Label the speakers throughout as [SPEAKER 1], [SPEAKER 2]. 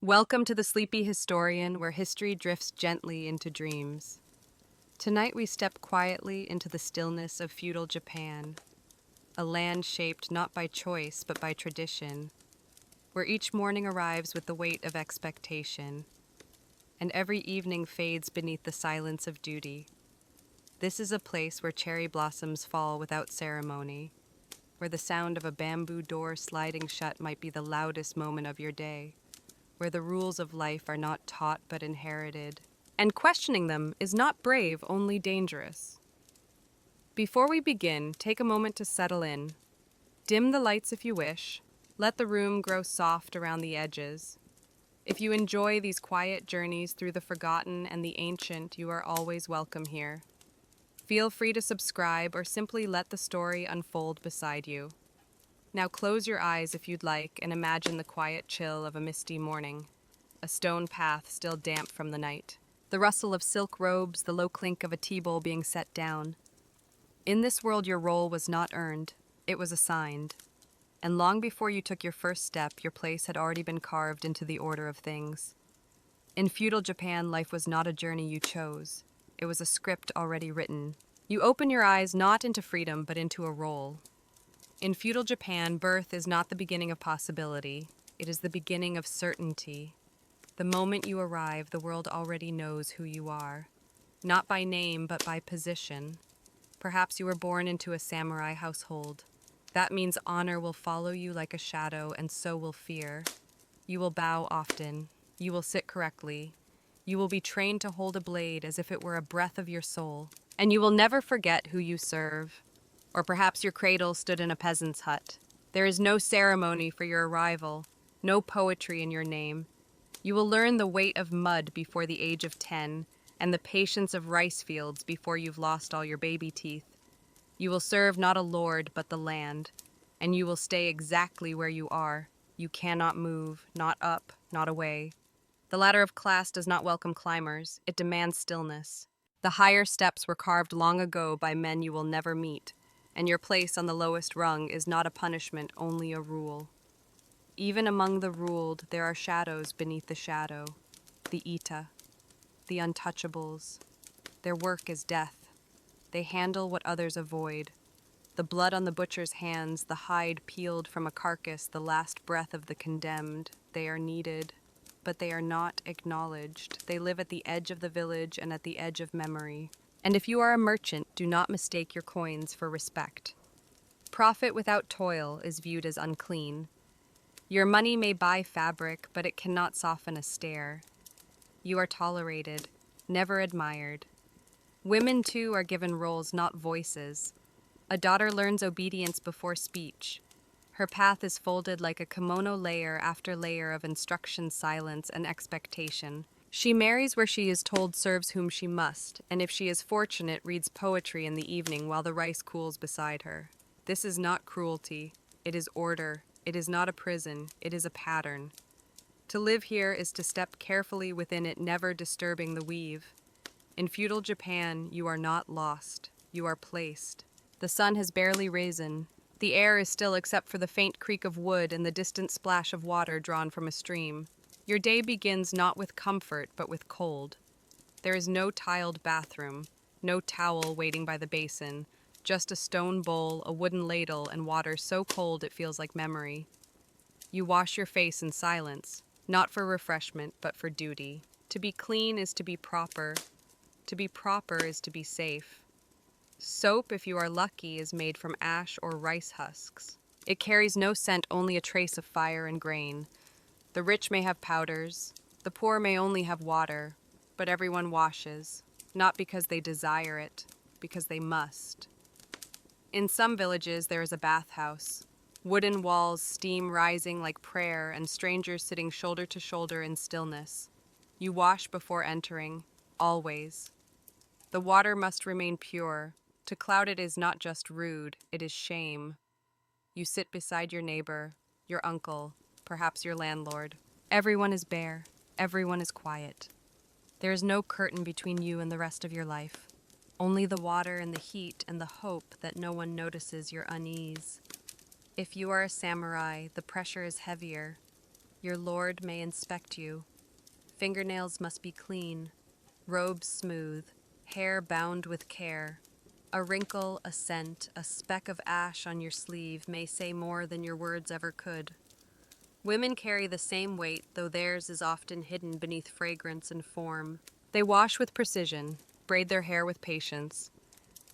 [SPEAKER 1] Welcome to the Sleepy Historian, where history drifts gently into dreams. Tonight we step quietly into the stillness of feudal Japan, a land shaped not by choice but by tradition, where each morning arrives with the weight of expectation, and every evening fades beneath the silence of duty. This is a place where cherry blossoms fall without ceremony, where the sound of a bamboo door sliding shut might be the loudest moment of your day, where the rules of life are not taught but inherited, and questioning them is not brave, only dangerous. Before we begin, take a moment to settle in. Dim the lights if you wish. Let the room grow soft around the edges. If you enjoy these quiet journeys through the forgotten and the ancient, you are always welcome here. Feel free to subscribe or simply let the story unfold beside you. Now close your eyes if you'd like and imagine the quiet chill of a misty morning, a stone path still damp from the night, the rustle of silk robes, the low clink of a tea bowl being set down. In this world, your role was not earned, it was assigned. And long before you took your first step, your place had already been carved into the order of things. In feudal Japan, life was not a journey you chose. It was a script already written. You open your eyes not into freedom, but into a role. In feudal Japan, birth is not the beginning of possibility. It is the beginning of certainty. The moment you arrive, the world already knows who you are. Not by name, but by position. Perhaps you were born into a samurai household. That means honor will follow you like a shadow, and so will fear. You will bow often. You will sit correctly. You will be trained to hold a blade as if it were a breath of your soul. And you will never forget who you serve. Or perhaps your cradle stood in a peasant's hut. There is no ceremony for your arrival, no poetry in your name. You will learn the weight of mud before the age of 10, and the patience of rice fields before you've lost all your baby teeth. You will serve not a lord, but the land, and you will stay exactly where you are. You cannot move, not up, not away. The ladder of class does not welcome climbers, it demands stillness. The higher steps were carved long ago by men you will never meet, and your place on the lowest rung is not a punishment, only a rule. Even among the ruled, there are shadows beneath the shadow. The Ita, the untouchables. Their work is death. They handle what others avoid. The blood on the butcher's hands, the hide peeled from a carcass, the last breath of the condemned. They are needed, but they are not acknowledged. They live at the edge of the village and at the edge of memory. And if you are a merchant, do not mistake your coins for respect. Profit without toil is viewed as unclean. Your money may buy fabric, but it cannot soften a stare. You are tolerated, never admired. Women, too, are given roles, not voices. A daughter learns obedience before speech. Her path is folded like a kimono, layer after layer of instruction, silence, and expectation. She marries where she is told, serves whom she must, and if she is fortunate, reads poetry in the evening while the rice cools beside her. This is not cruelty. It is order. It is not a prison. It is a pattern. To live here is to step carefully within it, never disturbing the weave. In feudal Japan, you are not lost. You are placed. The sun has barely risen. The air is still except for the faint creak of wood and the distant splash of water drawn from a stream. Your day begins not with comfort, but with cold. There is no tiled bathroom, no towel waiting by the basin, just a stone bowl, a wooden ladle, and water so cold it feels like memory. You wash your face in silence, not for refreshment, but for duty. To be clean is to be proper. To be proper is to be safe. Soap, if you are lucky, is made from ash or rice husks. It carries no scent, only a trace of fire and grain. The rich may have powders, the poor may only have water, but everyone washes, not because they desire it, because they must. In some villages there is a bathhouse, wooden walls, steam rising like prayer, and strangers sitting shoulder to shoulder in stillness. You wash before entering, always. The water must remain pure. To cloud it is not just rude, it is shame. You sit beside your neighbor, your uncle, perhaps your landlord. Everyone is bare, everyone is quiet. There is no curtain between you and the rest of your life. Only the water and the heat and the hope that no one notices your unease. If you are a samurai, the pressure is heavier. Your lord may inspect you. Fingernails must be clean, robes smooth, hair bound with care. A wrinkle, a scent, a speck of ash on your sleeve may say more than your words ever could. Women carry the same weight, though theirs is often hidden beneath fragrance and form. They wash with precision, braid their hair with patience.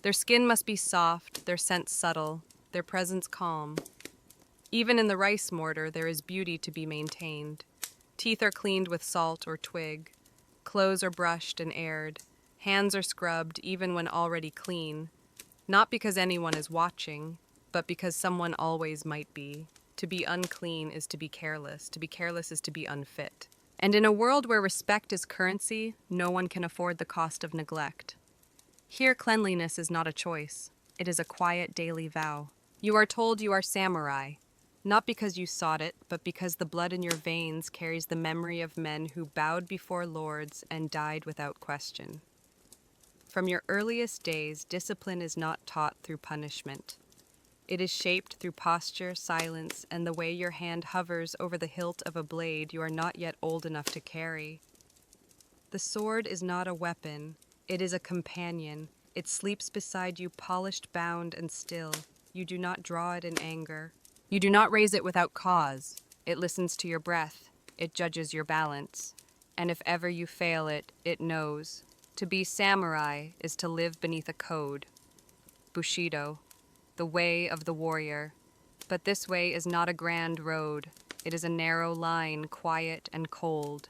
[SPEAKER 1] Their skin must be soft, their scent subtle, their presence calm. Even in the rice mortar, there is beauty to be maintained. Teeth are cleaned with salt or twig. Clothes are brushed and aired. Hands are scrubbed even when already clean. Not because anyone is watching, but because someone always might be. To be unclean is to be careless. To be careless is to be unfit. And in a world where respect is currency, no one can afford the cost of neglect. Here, cleanliness is not a choice. It is a quiet daily vow. You are told you are samurai, not because you sought it, but because the blood in your veins carries the memory of men who bowed before lords and died without question. From your earliest days, discipline is not taught through punishment. It is shaped through posture, silence, and the way your hand hovers over the hilt of a blade you are not yet old enough to carry. The sword is not a weapon, it is a companion. It sleeps beside you, polished, bound, and still. You do not draw it in anger. You do not raise it without cause. It listens to your breath. It judges your balance. And if ever you fail it, it knows. To be samurai is to live beneath a code. Bushido, the way of the warrior. But this way is not a grand road. It is a narrow line, quiet and cold.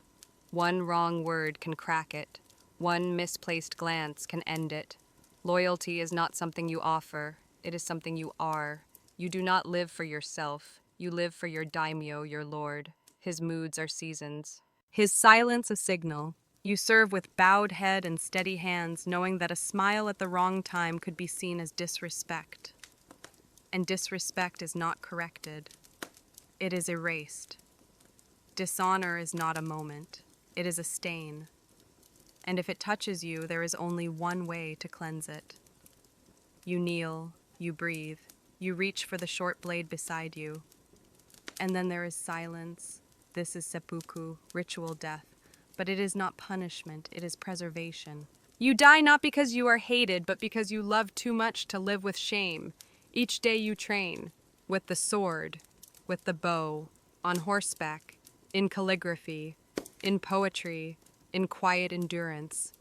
[SPEAKER 1] One wrong word can crack it. One misplaced glance can end it. Loyalty is not something you offer. It is something you are. You do not live for yourself. You live for your daimyo, your lord. His moods are seasons. His silence a signal. You serve with bowed head and steady hands, knowing that a smile at the wrong time could be seen as disrespect. And disrespect is not corrected. It is erased. Dishonor is not a moment. It is a stain. And if it touches you, there is only one way to cleanse it. You kneel, you breathe, you reach for the short blade beside you. And then there is silence. This is seppuku, ritual death. But it is not punishment, it is preservation. You die not because you are hated, but because you love too much to live with shame. Each day you train, with the sword, with the bow, on horseback, in calligraphy, in poetry, in quiet endurance.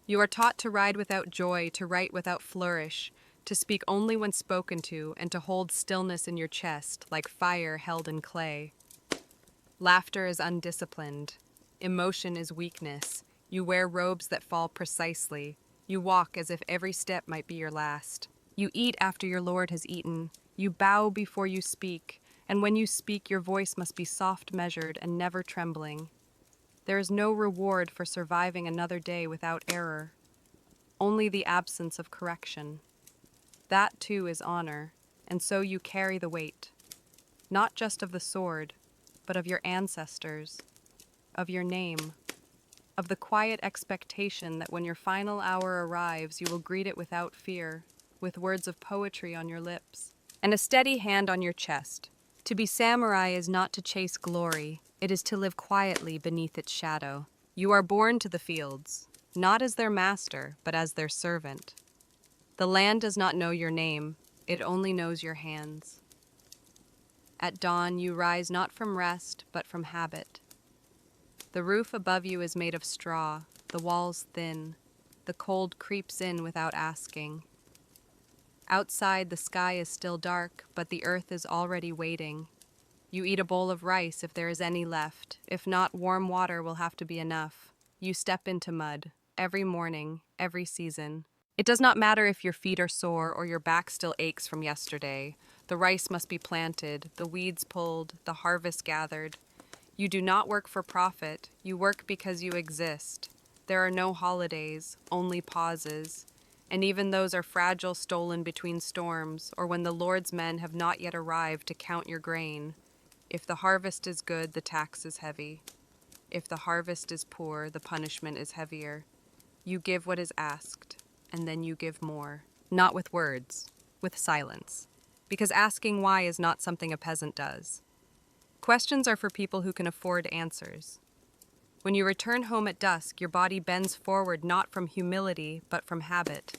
[SPEAKER 1] You are taught to ride without joy, to write without flourish, to speak only when spoken to, and to hold stillness in your chest, like fire held in clay. Laughter is undisciplined. Emotion is weakness. You wear robes that fall precisely. You walk as if every step might be your last. You eat after your lord has eaten. You bow before you speak, and when you speak, your voice must be soft measured and never trembling. There is no reward for surviving another day without error, only the absence of correction. That too is honor, and so you carry the weight, not just of the sword, but of your ancestors, of your name, of the quiet expectation that when your final hour arrives, you will greet it without fear, with words of poetry on your lips, and a steady hand on your chest. To be samurai is not to chase glory, it is to live quietly beneath its shadow. You are born to the fields, not as their master, but as their servant. The land does not know your name, it only knows your hands. At dawn, you rise not from rest, but from habit. The roof above you is made of straw, the walls thin. The cold creeps in without asking. Outside, the sky is still dark, but the earth is already waiting. You eat a bowl of rice if there is any left. If not, warm water will have to be enough. You step into mud, every morning, every season. It does not matter if your feet are sore or your back still aches from yesterday. The rice must be planted, the weeds pulled, the harvest gathered. You do not work for profit, you work because you exist. There are no holidays, only pauses. And even those are fragile, stolen between storms, or when the Lord's men have not yet arrived to count your grain. If the harvest is good, the tax is heavy. If the harvest is poor, the punishment is heavier. You give what is asked, and then you give more. Not with words, with silence. Because asking why is not something a peasant does. Questions are for people who can afford answers. When you return home at dusk, your body bends forward not from humility, but from habit.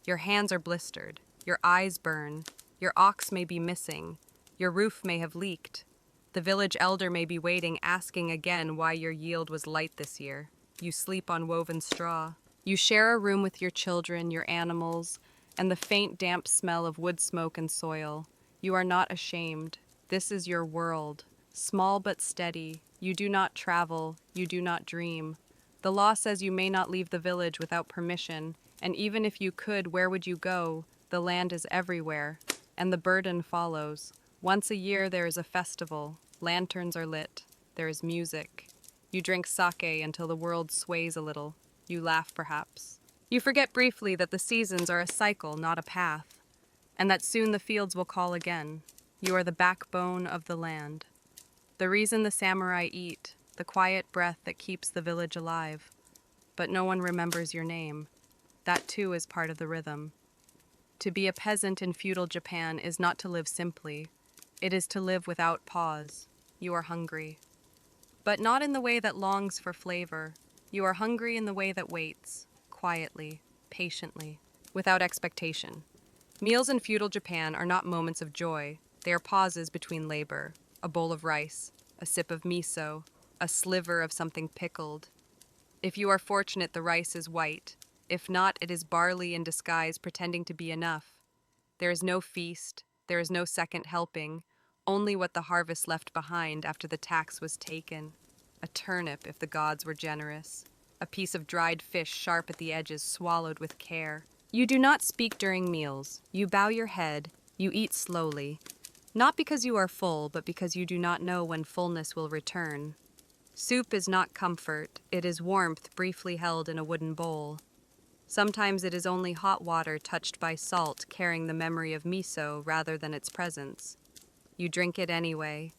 [SPEAKER 1] Your hands are blistered, your eyes burn, your ox may be missing, your roof may have leaked. The village elder may be waiting, asking again why your yield was light this year. You sleep on woven straw. You share a room with your children, your animals, and the faint, damp smell of wood smoke and soil. You are not ashamed. This is your world. Small but steady. You do not travel. You do not dream. The law says you may not leave the village without permission, and even if you could, where would you go? The land is everywhere, and the burden follows. Once a year there is a festival. Lanterns are lit. There is music. You drink sake until the world sways a little. You laugh, perhaps. You forget briefly that the seasons are a cycle, not a path, and that soon the fields will call again. You are the backbone of the land. The reason the samurai eat, the quiet breath that keeps the village alive. But no one remembers your name. That too is part of the rhythm. To be a peasant in feudal Japan is not to live simply. It is to live without pause. You are hungry. But not in the way that longs for flavor. You are hungry in the way that waits, quietly, patiently, without expectation. Meals in feudal Japan are not moments of joy. They are pauses between labor. A bowl of rice, a sip of miso, a sliver of something pickled. If you are fortunate, the rice is white. If not, it is barley in disguise pretending to be enough. There is no feast. There is no second helping. Only what the harvest left behind after the tax was taken. A turnip if the gods were generous. A piece of dried fish sharp at the edges swallowed with care. You do not speak during meals. You bow your head. You eat slowly. Not because you are full, but because you do not know when fullness will return. Soup is not comfort. It is warmth briefly held in a wooden bowl. Sometimes it is only hot water touched by salt, carrying the memory of miso rather than its presence. You drink it anyway,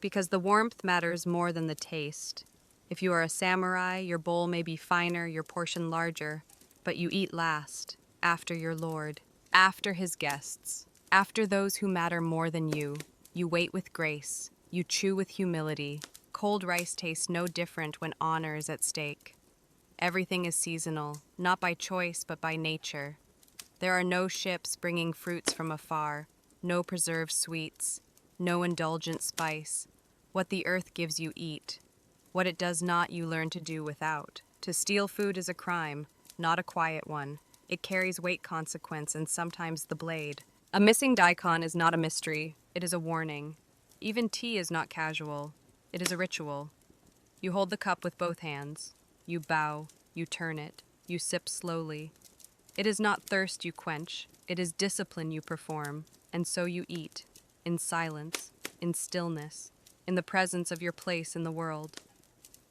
[SPEAKER 1] because the warmth matters more than the taste. If you are a samurai, your bowl may be finer, your portion larger, but you eat last, after your lord, after his guests, after those who matter more than you. You wait with grace, you chew with humility. Cold rice tastes no different when honor is at stake. Everything is seasonal, not by choice but by nature. There are no ships bringing fruits from afar, no preserved sweets, no indulgent spice. What the earth gives you eat. What it does not, you learn to do without. To steal food is a crime, not a quiet one. It carries weight, consequence, and sometimes the blade. A missing daikon is not a mystery, it is a warning. Even tea is not casual, it is a ritual. You hold the cup with both hands. You bow, you turn it, you sip slowly. It is not thirst you quench, it is discipline you perform, and so you eat, in silence, in stillness, in the presence of your place in the world.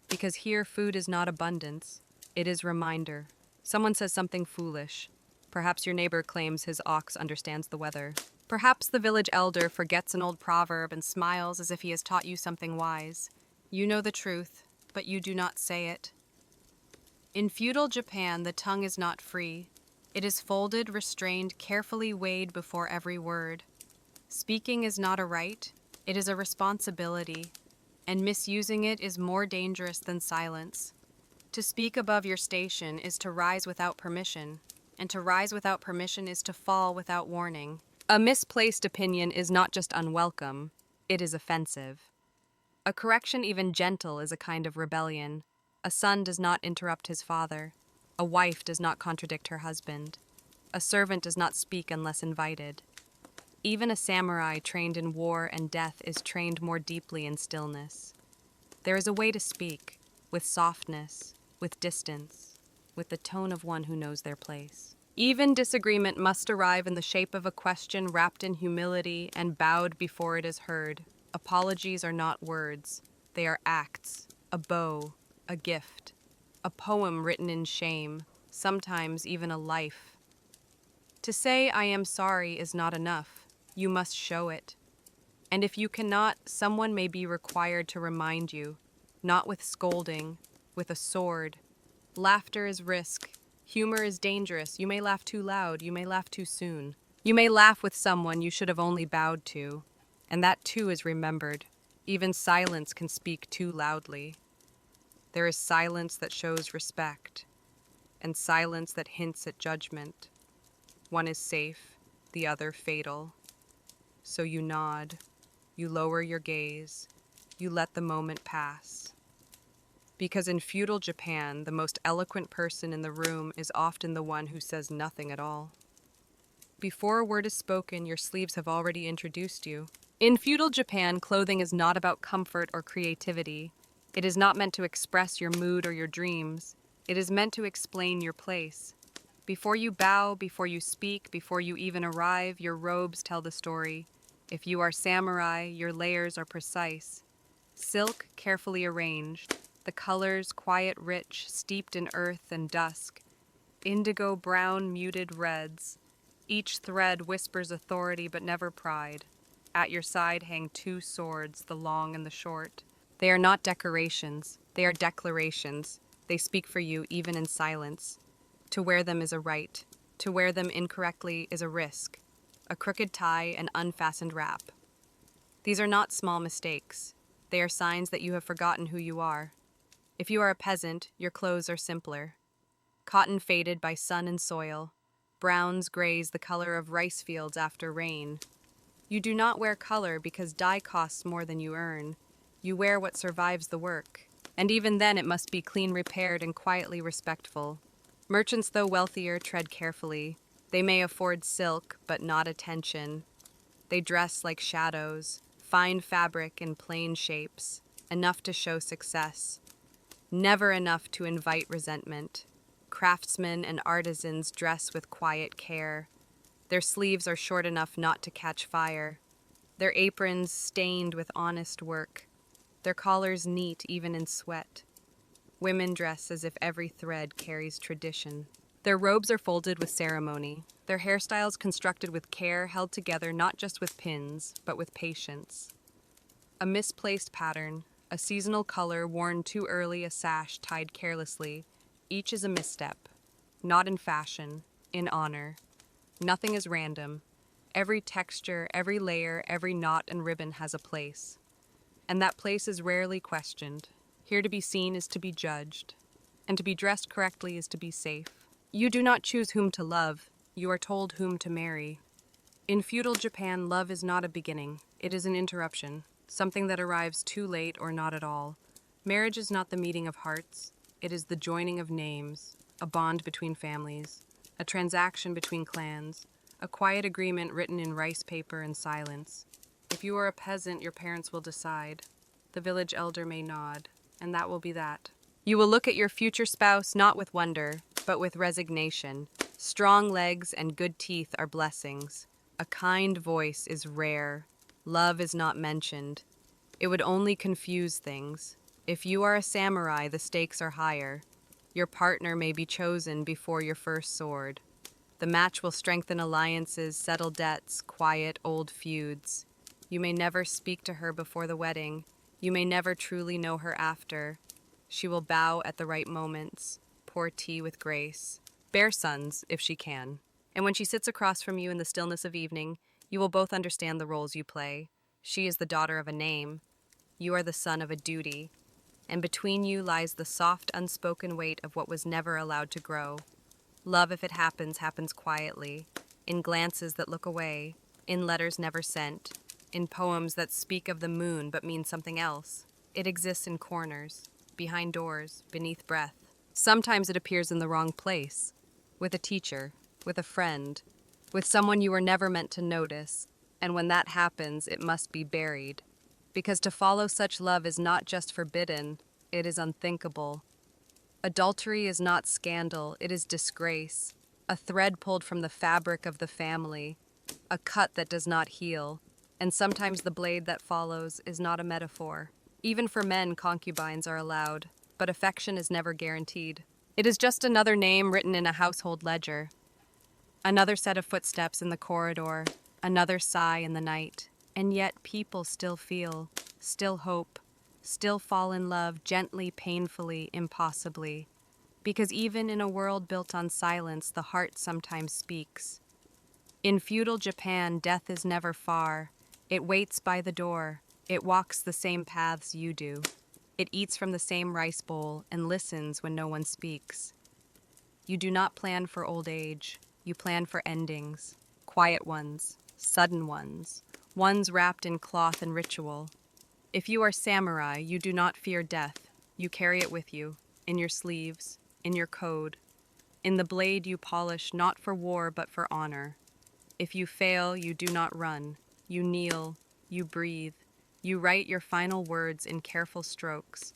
[SPEAKER 1] Because here food is not abundance, it is reminder. Someone says something foolish. Perhaps your neighbor claims his ox understands the weather. Perhaps the village elder forgets an old proverb and smiles as if he has taught you something wise. You know the truth, but you do not say it. In feudal Japan, the tongue is not free. It is folded, restrained, carefully weighed before every word. Speaking is not a right, it is a responsibility, and misusing it is more dangerous than silence. To speak above your station is to rise without permission, and to rise without permission is to fall without warning. A misplaced opinion is not just unwelcome, it is offensive. A correction, even gentle, is a kind of rebellion. A son does not interrupt his father. A wife does not contradict her husband. A servant does not speak unless invited. Even a samurai trained in war and death is trained more deeply in stillness. There is a way to speak, with softness, with distance, with the tone of one who knows their place. Even disagreement must arrive in the shape of a question wrapped in humility and bowed before it is heard. Apologies are not words. They are acts, a bow, a gift, a poem written in shame, sometimes even a life. To say I am sorry is not enough. You must show it. And if you cannot, someone may be required to remind you, not with scolding, with a sword. Laughter is risk. Humor is dangerous. You may laugh too loud. You may laugh too soon. You may laugh with someone you should have only bowed to. And that too is remembered. Even silence can speak too loudly. There is silence that shows respect, and silence that hints at judgment. One is safe, the other fatal. So you nod, you lower your gaze, you let the moment pass. Because in feudal Japan, the most eloquent person in the room is often the one who says nothing at all. Before a word is spoken, your sleeves have already introduced you. In feudal Japan, clothing is not about comfort or creativity. It is not meant to express your mood or your dreams. It is meant to explain your place. Before you bow, before you speak, before you even arrive, your robes tell the story. If you are samurai, your layers are precise. Silk, carefully arranged. The colors, quiet, rich, steeped in earth and dusk. Indigo, brown, muted reds. Each thread whispers authority but never pride. At your side hang two swords, the long and the short. They are not decorations, they are declarations. They speak for you even in silence. To wear them is a right. To wear them incorrectly is a risk. A crooked tie, an unfastened wrap. These are not small mistakes. They are signs that you have forgotten who you are. If you are a peasant, your clothes are simpler. Cotton faded by sun and soil. Browns, grays, the color of rice fields after rain. You do not wear color because dye costs more than you earn. You wear what survives the work. And even then it must be clean repaired and quietly respectful. Merchants, though wealthier, tread carefully. They may afford silk, but not attention. They dress like shadows, fine fabric in plain shapes, enough to show success. Never enough to invite resentment. Craftsmen and artisans dress with quiet care. Their sleeves are short enough not to catch fire. Their aprons stained with honest work. Their collars neat even in sweat. Women dress as if every thread carries tradition. Their robes are folded with ceremony. Their hairstyles constructed with care, held together not just with pins, but with patience. A misplaced pattern, a seasonal color worn too early, a sash tied carelessly. Each is a misstep. Not in fashion, in honor. Nothing is random. Every texture, every layer, every knot and ribbon has a place. And that place is rarely questioned. Here to be seen is to be judged. And to be dressed correctly is to be safe. You do not choose whom to love. You are told whom to marry. In feudal Japan, love is not a beginning. It is an interruption. Something that arrives too late or not at all. Marriage is not the meeting of hearts. It is the joining of names, a bond between families, a transaction between clans, a quiet agreement written in rice paper and silence. If you are a peasant, your parents will decide. The village elder may nod, and that will be that. You will look at your future spouse not with wonder, but with resignation. Strong legs and good teeth are blessings. A kind voice is rare. Love is not mentioned. It would only confuse things. If you are a samurai, the stakes are higher. Your partner may be chosen before your first sword. The match will strengthen alliances, settle debts, quiet old feuds. You may never speak to her before the wedding. You may never truly know her after. She will bow at the right moments, pour tea with grace, bear sons if she can. And when she sits across from you in the stillness of evening, you will both understand the roles you play. She is the daughter of a name. You are the son of a duty. And between you lies the soft, unspoken weight of what was never allowed to grow. Love, if it happens, happens quietly, in glances that look away, in letters never sent, in poems that speak of the moon but mean something else. It exists in corners, behind doors, beneath breath. Sometimes it appears in the wrong place, with a teacher, with a friend, with someone you were never meant to notice, and when that happens, it must be buried. Because to follow such love is not just forbidden, it is unthinkable. Adultery is not scandal, it is disgrace, a thread pulled from the fabric of the family, a cut that does not heal, and sometimes the blade that follows is not a metaphor. Even for men, concubines are allowed, but affection is never guaranteed. It is just another name written in a household ledger. Another set of footsteps in the corridor, another sigh in the night, and yet people still feel, still hope, still fall in love gently, painfully, impossibly. Because even in a world built on silence, the heart sometimes speaks. In feudal Japan, death is never far. It waits by the door. It walks the same paths you do. It eats from the same rice bowl and listens when no one speaks. You do not plan for old age. You plan for endings. Quiet ones, sudden ones, ones wrapped in cloth and ritual. If you are samurai, you do not fear death. You carry it with you, in your sleeves, in your code, in the blade you polish not for war but for honor. If you fail, you do not run. You kneel, you breathe, you write your final words in careful strokes,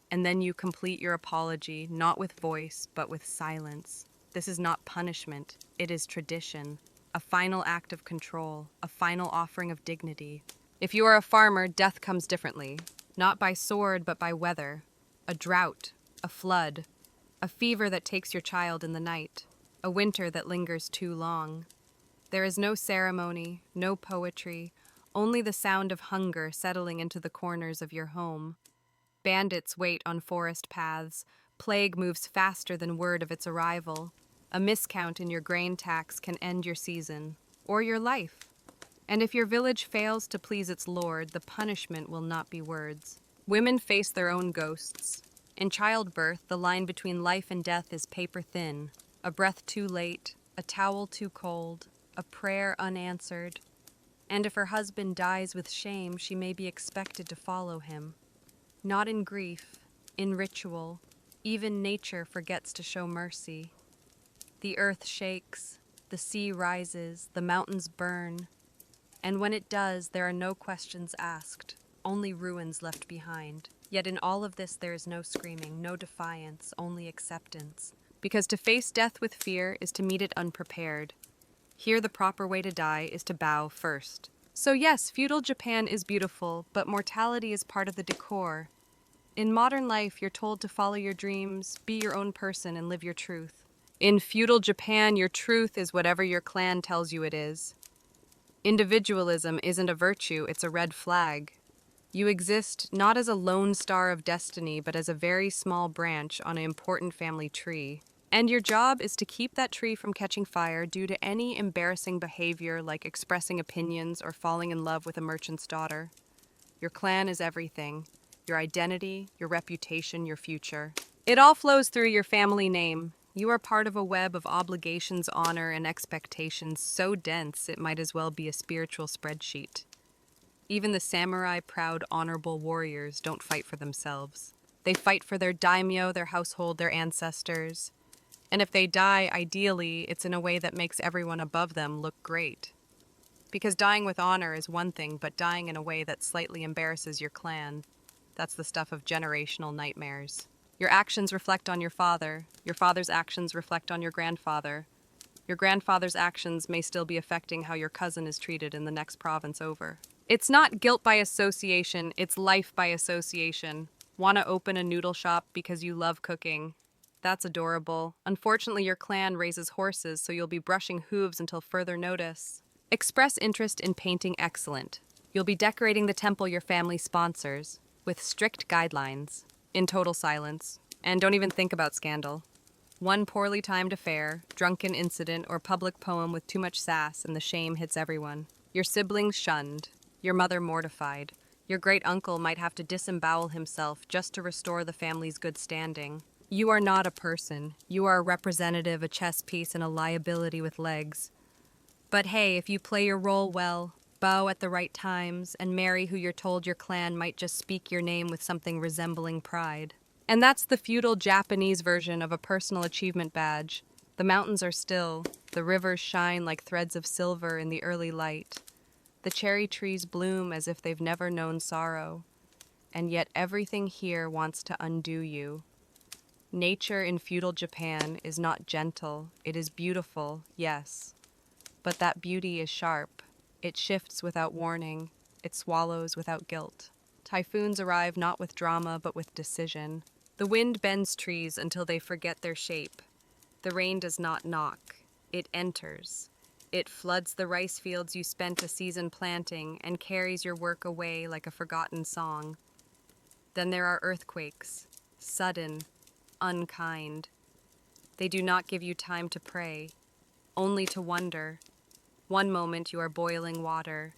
[SPEAKER 1] and then you complete your apology not with voice but with silence. This is not punishment, it is tradition, a final act of control, a final offering of dignity. If you are a farmer, death comes differently, not by sword but by weather, a drought, a flood, a fever that takes your child in the night, a winter that lingers too long. There is no ceremony, no poetry, only the sound of hunger settling into the corners of your home. Bandits wait on forest paths. Plague moves faster than word of its arrival. A miscount in your grain tax can end your season, or your life. And if your village fails to please its lord, the punishment will not be words. Women face their own ghosts. In childbirth, the line between life and death is paper thin. A breath too late, a towel too cold, a prayer unanswered. And if her husband dies with shame, she may be expected to follow him. Not in grief, in ritual, even nature forgets to show mercy. The earth shakes, the sea rises, the mountains burn. And when it does, there are no questions asked, only ruins left behind. Yet in all of this there is no screaming, no defiance, only acceptance. Because to face death with fear is to meet it unprepared. Here the proper way to die is to bow first. So yes, feudal Japan is beautiful, but mortality is part of the decor. In modern life, you're told to follow your dreams, be your own person, and live your truth. In feudal Japan, your truth is whatever your clan tells you it is. Individualism isn't a virtue, it's a red flag. You exist not as a lone star of destiny, but as a very small branch on an important family tree. And your job is to keep that tree from catching fire due to any embarrassing behavior like expressing opinions or falling in love with a merchant's daughter. Your clan is everything. Your identity, your reputation, your future. It all flows through your family name. You are part of a web of obligations, honor, and expectations so dense it might as well be a spiritual spreadsheet. Even the samurai, proud, honorable warriors don't fight for themselves. They fight for their daimyo, their household, their ancestors. And if they die, ideally, it's in a way that makes everyone above them look great. Because dying with honor is one thing, but dying in a way that slightly embarrasses your clan, that's the stuff of generational nightmares. Your actions reflect on your father's actions reflect on your grandfather's actions may still be affecting how your cousin is treated in the next province over. It's not guilt by association, it's life by association. Want to open a noodle shop because you love cooking? That's adorable. Unfortunately, your clan raises horses, so you'll be brushing hooves until further notice. Express interest in painting excellent. You'll be decorating the temple your family sponsors, with strict guidelines, in total silence, and don't even think about scandal. One poorly timed affair, drunken incident, or public poem with too much sass and the shame hits everyone. Your siblings shunned, your mother mortified. Your great-uncle might have to disembowel himself just to restore the family's good standing. You are not a person. You are a representative, a chess piece, and a liability with legs. But hey, if you play your role well, bow at the right times, and marry who you're told your clan might just speak your name with something resembling pride. And that's the feudal Japanese version of a personal achievement badge. The mountains are still, the rivers shine like threads of silver in the early light. The cherry trees bloom as if they've never known sorrow. And yet everything here wants to undo you. Nature in feudal Japan is not gentle, it is beautiful, yes. But that beauty is sharp. It shifts without warning. It swallows without guilt. Typhoons arrive not with drama, but with decision. The wind bends trees until they forget their shape. The rain does not knock. It enters. It floods the rice fields you spent a season planting and carries your work away like a forgotten song. Then there are earthquakes, sudden, unkind. They do not give you time to pray, only to wonder. One moment you are boiling water.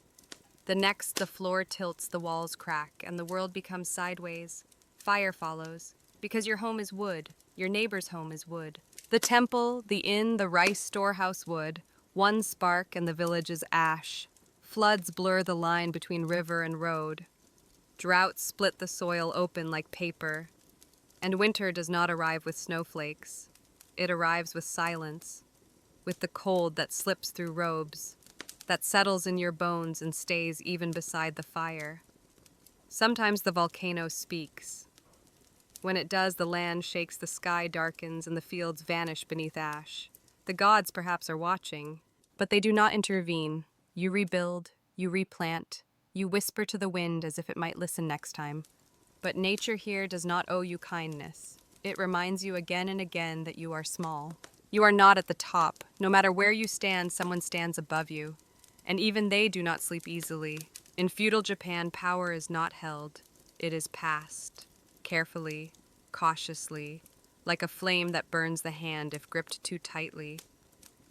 [SPEAKER 1] The next, the floor tilts, the walls crack, and the world becomes sideways. Fire follows, because your home is wood, your neighbor's home is wood. The temple, the inn, the rice storehouse wood, one spark and the village is ash. Floods blur the line between river and road. Droughts split the soil open like paper. And winter does not arrive with snowflakes. It arrives with silence, with the cold that slips through robes, that settles in your bones and stays even beside the fire. Sometimes the volcano speaks. When it does, the land shakes, the sky darkens, and the fields vanish beneath ash. The gods perhaps are watching, but they do not intervene. You rebuild, you replant, you whisper to the wind as if it might listen next time. But nature here does not owe you kindness. It reminds you again and again that you are small. You are not at the top. No matter where you stand, someone stands above you. And even they do not sleep easily. In feudal Japan, power is not held. It is passed, carefully, cautiously, like a flame that burns the hand if gripped too tightly.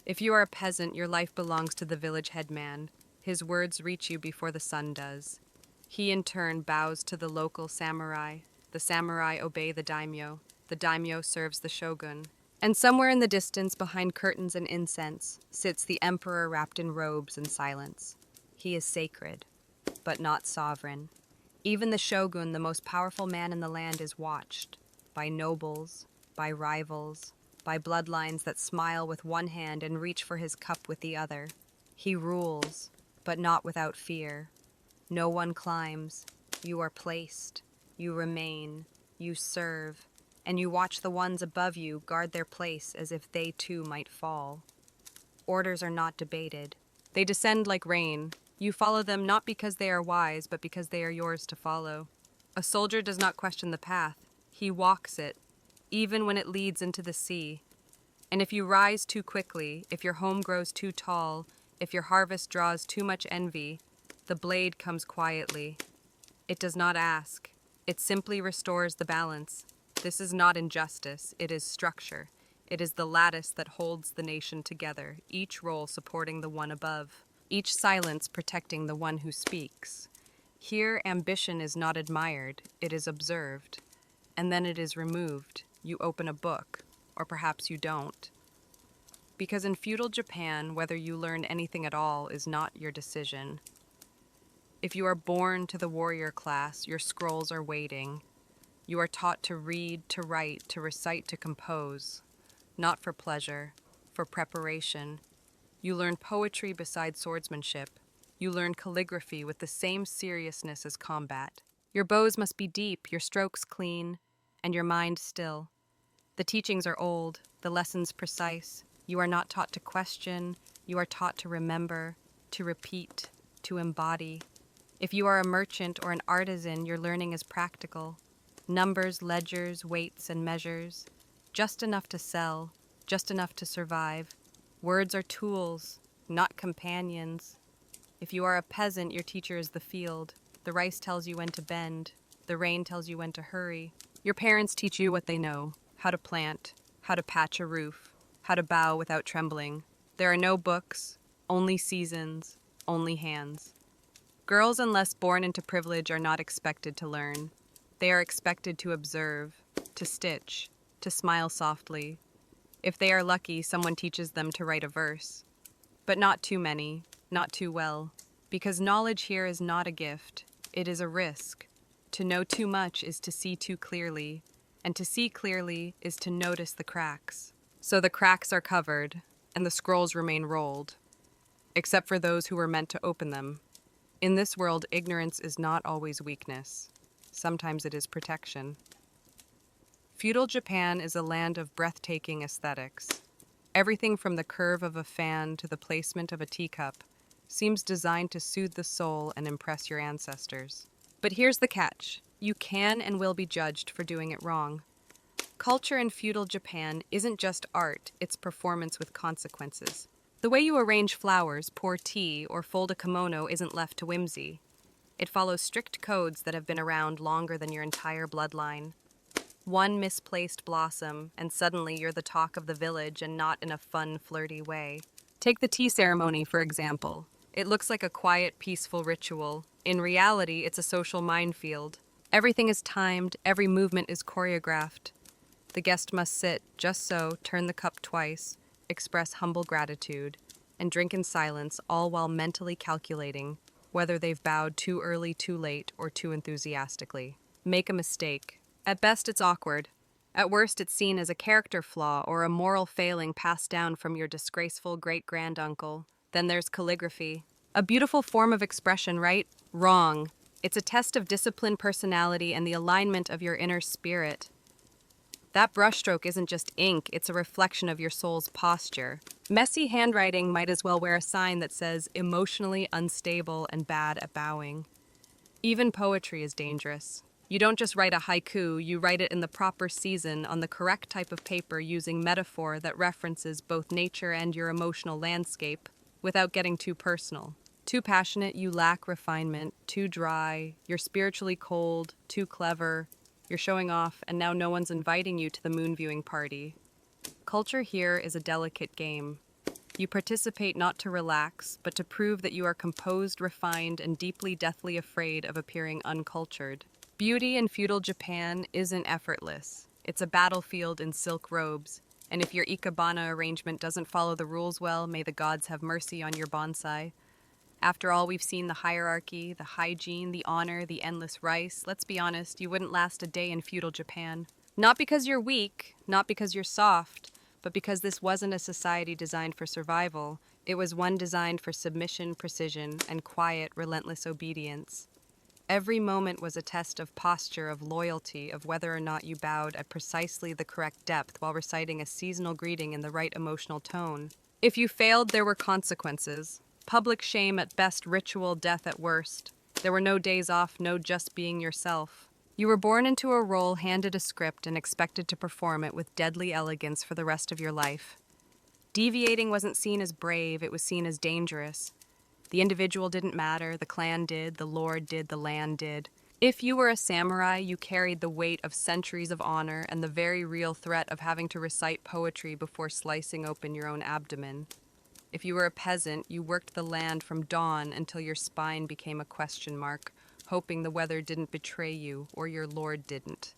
[SPEAKER 1] If you are a peasant, your life belongs to the village headman. His words reach you before the sun does. He in turn bows to the local samurai. The samurai obey the daimyo serves the shogun. And somewhere in the distance, behind curtains and incense, sits the emperor wrapped in robes and silence. He is sacred, but not sovereign. Even the shogun, the most powerful man in the land, is watched by nobles, by rivals, by bloodlines that smile with one hand and reach for his cup with the other. He rules, but not without fear. No one climbs. You are placed. You remain. You serve. And you watch the ones above you guard their place as if they too might fall. Orders are not debated. They descend like rain. You follow them not because they are wise, but because they are yours to follow. A soldier does not question the path. He walks it, even when it leads into the sea. And if you rise too quickly, if your home grows too tall, if your harvest draws too much envy, the blade comes quietly. It does not ask. It simply restores the balance. This is not injustice, it is structure. It is the lattice that holds the nation together, each role supporting the one above, each silence protecting the one who speaks. Here, ambition is not admired, it is observed. And then it is removed. You open a book, or perhaps you don't. Because in feudal Japan, whether you learn anything at all is not your decision. If you are born to the warrior class, your scrolls are waiting. You are taught to read, to write, to recite, to compose. Not for pleasure, for preparation. You learn poetry beside swordsmanship. You learn calligraphy with the same seriousness as combat. Your bows must be deep, your strokes clean, and your mind still. The teachings are old, the lessons precise. You are not taught to question, you are taught to remember, to repeat, to embody. If you are a merchant or an artisan, your learning is practical. Numbers, ledgers, weights, and measures. Just enough to sell, just enough to survive. Words are tools, not companions. If you are a peasant, your teacher is the field. The rice tells you when to bend. The rain tells you when to hurry. Your parents teach you what they know, how to plant, how to patch a roof, how to bow without trembling. There are no books, only seasons, only hands. Girls, unless born into privilege, are not expected to learn. They are expected to observe, to stitch, to smile softly. If they are lucky, someone teaches them to write a verse. But not too many, not too well, because knowledge here is not a gift, it is a risk. To know too much is to see too clearly, and to see clearly is to notice the cracks. So the cracks are covered, and the scrolls remain rolled, except for those who were meant to open them. In this world, ignorance is not always weakness. Sometimes it is protection. Feudal Japan is a land of breathtaking aesthetics. Everything from the curve of a fan to the placement of a teacup seems designed to soothe the soul and impress your ancestors. But here's the catch. You can and will be judged for doing it wrong. Culture in feudal Japan isn't just art, it's performance with consequences. The way you arrange flowers, pour tea, or fold a kimono isn't left to whimsy. It follows strict codes that have been around longer than your entire bloodline. One misplaced blossom, and suddenly you're the talk of the village, and not in a fun, flirty way. Take the tea ceremony, for example. It looks like a quiet, peaceful ritual. In reality, it's a social minefield. Everything is timed, every movement is choreographed. The guest must sit, just so, turn the cup twice, express humble gratitude, and drink in silence, all while mentally calculating whether they've bowed too early, too late, or too enthusiastically. Make a mistake. At best, it's awkward. At worst, it's seen as a character flaw or a moral failing passed down from your disgraceful great-granduncle. Then there's calligraphy. A beautiful form of expression, right? Wrong. It's a test of discipline, personality, and the alignment of your inner spirit. That brushstroke isn't just ink, it's a reflection of your soul's posture. Messy handwriting might as well wear a sign that says emotionally unstable and bad at bowing. Even poetry is dangerous. You don't just write a haiku, you write it in the proper season on the correct type of paper using metaphor that references both nature and your emotional landscape without getting too personal. Too passionate, you lack refinement. Too dry, you're spiritually cold. Too clever, you're showing off, and now no one's inviting you to the moon viewing party. Culture here is a delicate game. You participate not to relax, but to prove that you are composed, refined, and deeply deathly afraid of appearing uncultured. Beauty in feudal Japan isn't effortless. It's a battlefield in silk robes, and if your ikebana arrangement doesn't follow the rules well, may the gods have mercy on your bonsai. After all, we've seen the hierarchy, the hygiene, the honor, the endless rice. Let's be honest, you wouldn't last a day in feudal Japan. Not because you're weak, not because you're soft, but because this wasn't a society designed for survival. It was one designed for submission, precision, and quiet, relentless obedience. Every moment was a test of posture, of loyalty, of whether or not you bowed at precisely the correct depth while reciting a seasonal greeting in the right emotional tone. If you failed, there were consequences. Public shame at best, ritual death at worst. There were no days off, no just being yourself. You were born into a role, handed a script, and expected to perform it with deadly elegance for the rest of your life. Deviating wasn't seen as brave, it was seen as dangerous. The individual didn't matter, the clan did, the lord did, the land did. If you were a samurai, you carried the weight of centuries of honor and the very real threat of having to recite poetry before slicing open your own abdomen. If you were a peasant, you worked the land from dawn until your spine became a question mark, hoping the weather didn't betray you or your lord didn't.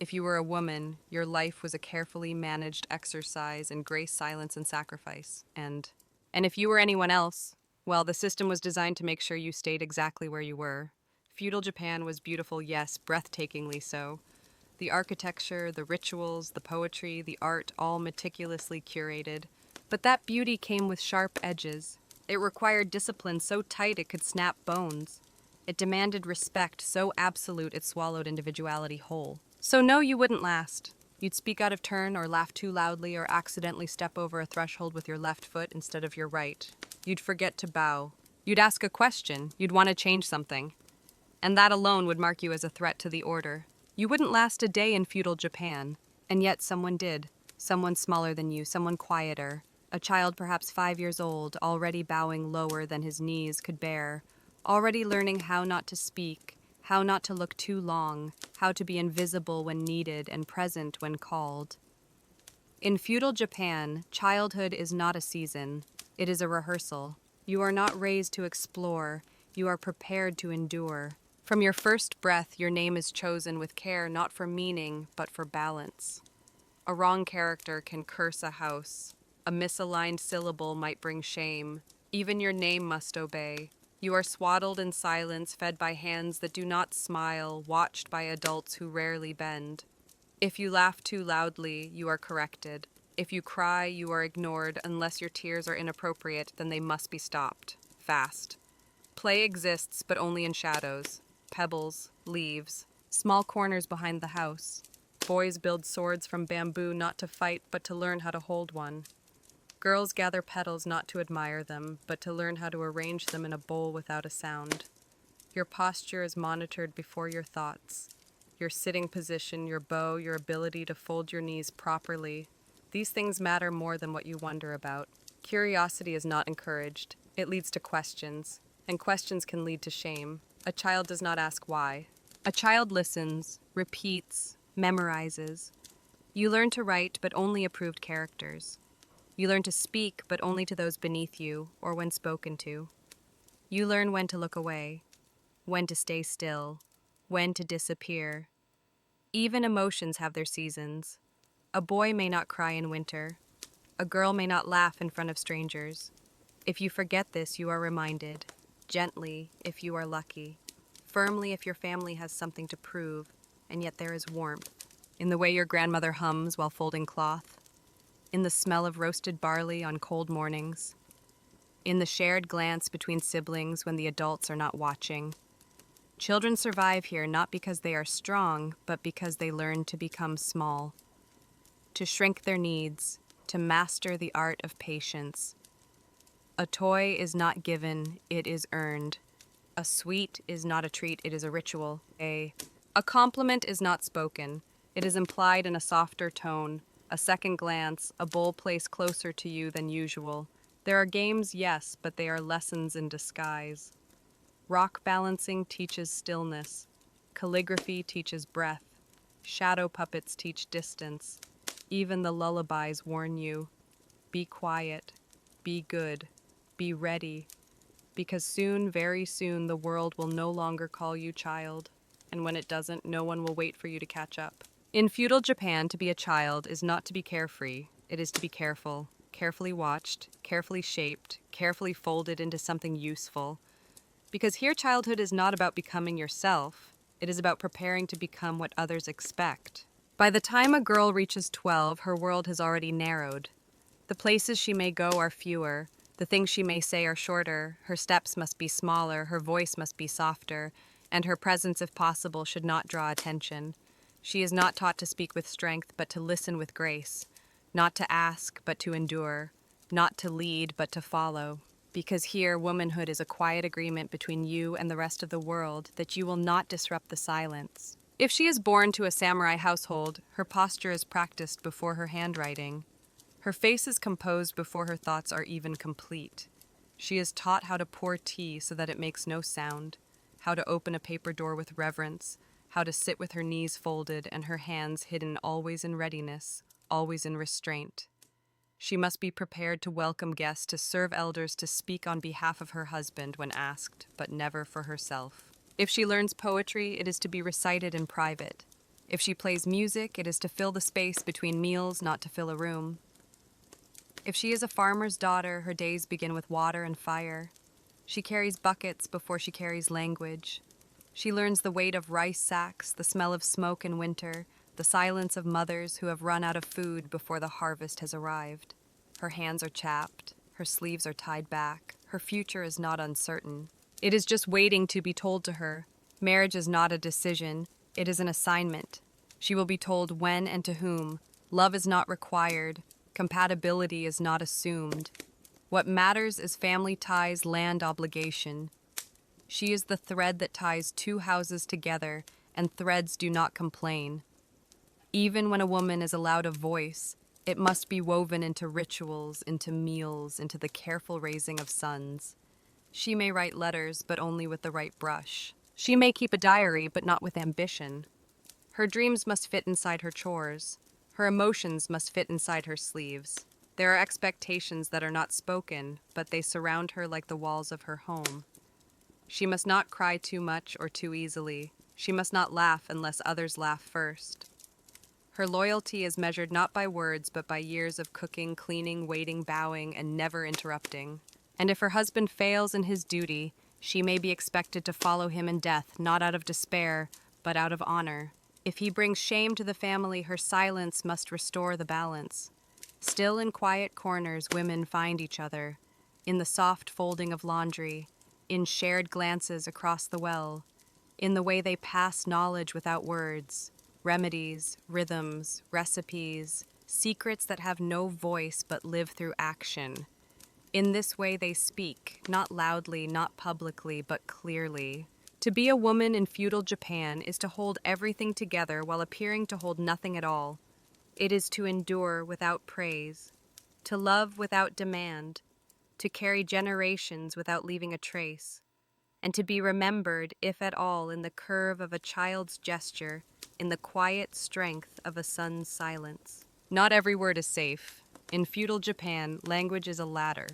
[SPEAKER 1] If you were a woman, your life was a carefully managed exercise in grace, silence, and sacrifice. And if you were anyone else, well, the system was designed to make sure you stayed exactly where you were. Feudal Japan was beautiful, yes, breathtakingly so. The architecture, the rituals, the poetry, the art, all meticulously curated. But that beauty came with sharp edges. It required discipline so tight it could snap bones. It demanded respect so absolute it swallowed individuality whole. So no, you wouldn't last. You'd speak out of turn or laugh too loudly or accidentally step over a threshold with your left foot instead of your right. You'd forget to bow. You'd ask a question. You'd want to change something. And that alone would mark you as a threat to the order. You wouldn't last a day in feudal Japan. And yet someone did. Someone smaller than you, someone quieter. A child perhaps 5 years old, already bowing lower than his knees could bear, already learning how not to speak, how not to look too long, how to be invisible when needed and present when called. In feudal Japan, childhood is not a season, it is a rehearsal. You are not raised to explore, you are prepared to endure. From your first breath, your name is chosen with care not for meaning, but for balance. A wrong character can curse a house. A misaligned syllable might bring shame. Even your name must obey. You are swaddled in silence, fed by hands that do not smile, watched by adults who rarely bend. If you laugh too loudly, you are corrected. If you cry, you are ignored. Unless your tears are inappropriate, then they must be stopped. Fast. Play exists, but only in shadows. Pebbles, leaves, small corners behind the house. Boys build swords from bamboo not to fight, but to learn how to hold one. Girls gather petals not to admire them, but to learn how to arrange them in a bowl without a sound. Your posture is monitored before your thoughts. Your sitting position, your bow, your ability to fold your knees properly. These things matter more than what you wonder about. Curiosity is not encouraged. It leads to questions, and questions can lead to shame. A child does not ask why. A child listens, repeats, memorizes. You learn to write, but only approved characters. You learn to speak, but only to those beneath you, or when spoken to. You learn when to look away, when to stay still, when to disappear. Even emotions have their seasons. A boy may not cry in winter. A girl may not laugh in front of strangers. If you forget this, you are reminded. Gently, if you are lucky. Firmly, if your family has something to prove, and yet there is warmth. In the way your grandmother hums while folding cloth. In the smell of roasted barley on cold mornings. In the shared glance between siblings when the adults are not watching. Children survive here not because they are strong, but because they learn to become small. To shrink their needs, to master the art of patience. A toy is not given, it is earned. A sweet is not a treat, it is a ritual. A compliment is not spoken, it is implied in a softer tone, a second glance, a bowl placed closer to you than usual. There are games, yes, but they are lessons in disguise. Rock balancing teaches stillness. Calligraphy teaches breath. Shadow puppets teach distance. Even the lullabies warn you. Be quiet. Be good. Be ready. Because soon, very soon, the world will no longer call you child. And when it doesn't, no one will wait for you to catch up. In feudal Japan, to be a child is not to be carefree. It is to be careful. Carefully watched, carefully shaped, carefully folded into something useful. Because here childhood is not about becoming yourself, it is about preparing to become what others expect. By the time a girl reaches 12, her world has already narrowed. The places she may go are fewer, the things she may say are shorter, her steps must be smaller, her voice must be softer, and her presence, if possible, should not draw attention. She is not taught to speak with strength, but to listen with grace, not to ask, but to endure, not to lead, but to follow. Because here, womanhood is a quiet agreement between you and the rest of the world that you will not disrupt the silence. If she is born to a samurai household, her posture is practiced before her handwriting. Her face is composed before her thoughts are even complete. She is taught how to pour tea so that it makes no sound, how to open a paper door with reverence, how to sit with her knees folded and her hands hidden, always in readiness, always in restraint. She must be prepared to welcome guests, to serve elders, to speak on behalf of her husband when asked, but never for herself. If she learns poetry, it is to be recited in private. If she plays music, it is to fill the space between meals, not to fill a room. If she is a farmer's daughter, her days begin with water and fire. She carries buckets before she carries language. She learns the weight of rice sacks, the smell of smoke in winter, the silence of mothers who have run out of food before the harvest has arrived. Her hands are chapped, her sleeves are tied back, her future is not uncertain. It is just waiting to be told to her. Marriage is not a decision, it is an assignment. She will be told when and to whom. Love is not required, compatibility is not assumed. What matters is family ties, land obligation. She is the thread that ties two houses together, and threads do not complain. Even when a woman is allowed a voice, it must be woven into rituals, into meals, into the careful raising of sons. She may write letters, but only with the right brush. She may keep a diary, but not with ambition. Her dreams must fit inside her chores. Her emotions must fit inside her sleeves. There are expectations that are not spoken, but they surround her like the walls of her home. She must not cry too much or too easily. She must not laugh unless others laugh first. Her loyalty is measured not by words, but by years of cooking, cleaning, waiting, bowing, and never interrupting. And if her husband fails in his duty, she may be expected to follow him in death, not out of despair, but out of honor. If he brings shame to the family, her silence must restore the balance. Still in quiet corners, women find each other, in the soft folding of laundry, in shared glances across the well, in the way they pass knowledge without words, remedies, rhythms, recipes, secrets that have no voice but live through action. In this way they speak, not loudly, not publicly, but clearly. To be a woman in feudal Japan is to hold everything together while appearing to hold nothing at all. It is to endure without praise, to love without demand, to carry generations without leaving a trace, and to be remembered, if at all, in the curve of a child's gesture, in the quiet strength of a son's silence. Not every word is safe. In feudal Japan, language is a ladder,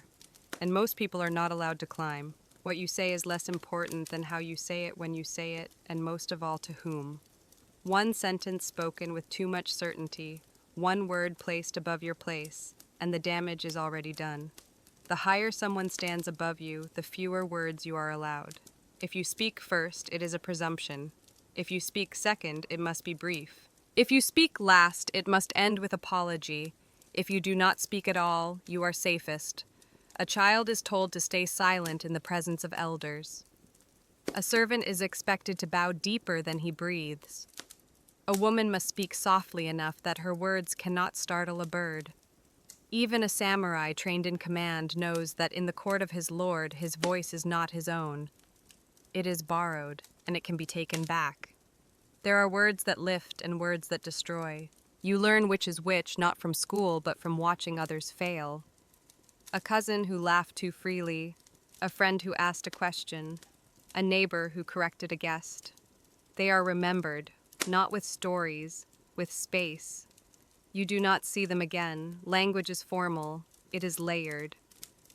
[SPEAKER 1] and most people are not allowed to climb. What you say is less important than how you say it when you say it, and most of all to whom. One sentence spoken with too much certainty, one word placed above your place, and the damage is already done. The higher someone stands above you, the fewer words you are allowed. If you speak first, it is a presumption. If you speak second, it must be brief. If you speak last, it must end with apology. If you do not speak at all, you are safest. A child is told to stay silent in the presence of elders. A servant is expected to bow deeper than he breathes. A woman must speak softly enough that her words cannot startle a bird. Even a samurai trained in command knows that in the court of his lord, his voice is not his own. It is borrowed, and it can be taken back. There are words that lift and words that destroy. You learn which is which, not from school, but from watching others fail. A cousin who laughed too freely, a friend who asked a question, a neighbor who corrected a guest. They are remembered, not with stories, with space. You do not see them again. Language is formal. It is layered.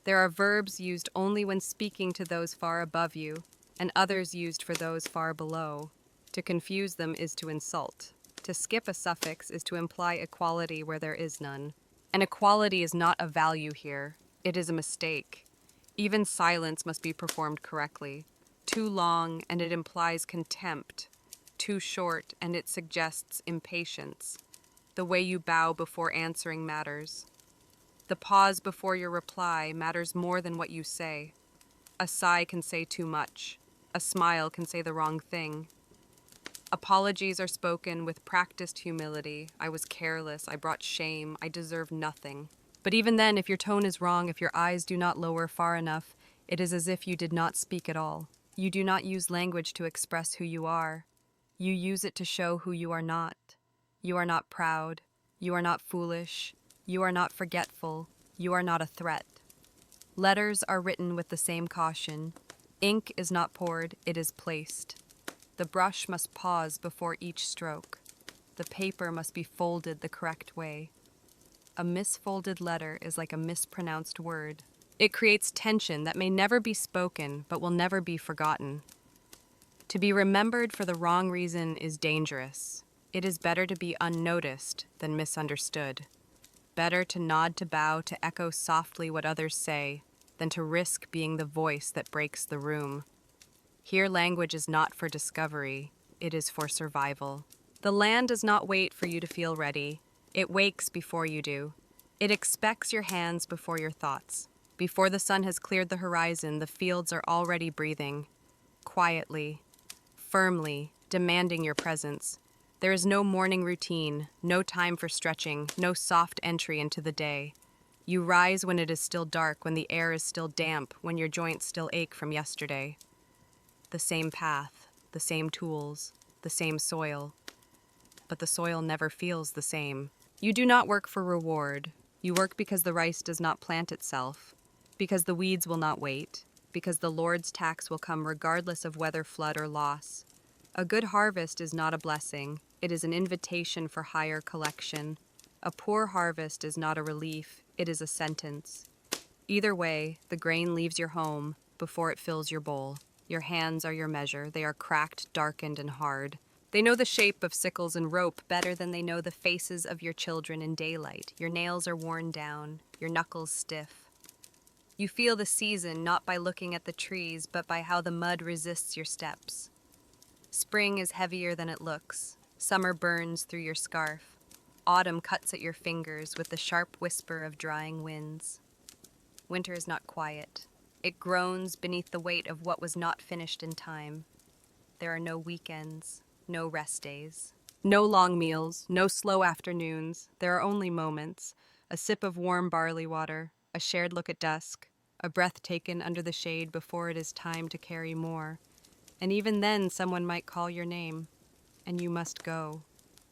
[SPEAKER 1] There are verbs used only when speaking to those far above you, and others used for those far below. To confuse them is to insult. To skip a suffix is to imply equality where there is none. And equality is not a value here. It is a mistake. Even silence must be performed correctly. Too long, and it implies contempt. Too short, and it suggests impatience. The way you bow before answering matters. The pause before your reply matters more than what you say. A sigh can say too much. A smile can say the wrong thing. Apologies are spoken with practiced humility. I was careless. I brought shame. I deserve nothing. But even then, if your tone is wrong, if your eyes do not lower far enough, it is as if you did not speak at all. You do not use language to express who you are. You use it to show who you are not. You are not proud. You are not foolish. You are not forgetful. You are not a threat. Letters are written with the same caution. Ink is not poured, it is placed. The brush must pause before each stroke. The paper must be folded the correct way. A misfolded letter is like a mispronounced word. It creates tension that may never be spoken, but will never be forgotten. To be remembered for the wrong reason is dangerous. It is better to be unnoticed than misunderstood. Better to nod to bow to echo softly what others say than to risk being the voice that breaks the room. Here language is not for discovery, it is for survival. The land does not wait for you to feel ready. It wakes before you do. It expects your hands before your thoughts. Before the sun has cleared the horizon, the fields are already breathing. Quietly, firmly, demanding your presence. There is no morning routine, no time for stretching, no soft entry into the day. You rise when it is still dark, when the air is still damp, when your joints still ache from yesterday. The same path, the same tools, the same soil. But the soil never feels the same. You do not work for reward. You work because the rice does not plant itself, because the weeds will not wait, because the Lord's tax will come regardless of weather, flood, or loss. A good harvest is not a blessing. It is an invitation for higher collection. A poor harvest is not a relief. It is a sentence. Either way, the grain leaves your home before it fills your bowl. Your hands are your measure. They are cracked, darkened, and hard. They know the shape of sickles and rope better than they know the faces of your children in daylight. Your nails are worn down, your knuckles stiff. You feel the season not by looking at the trees, but by how the mud resists your steps. Spring is heavier than it looks. Summer burns through your scarf. Autumn cuts at your fingers with the sharp whisper of drying winds. Winter is not quiet. It groans beneath the weight of what was not finished in time. There are no weekends, no rest days, no long meals, no slow afternoons. There are only moments, a sip of warm barley water, a shared look at dusk, a breath taken under the shade before it is time to carry more. And even then someone might call your name, and you must go.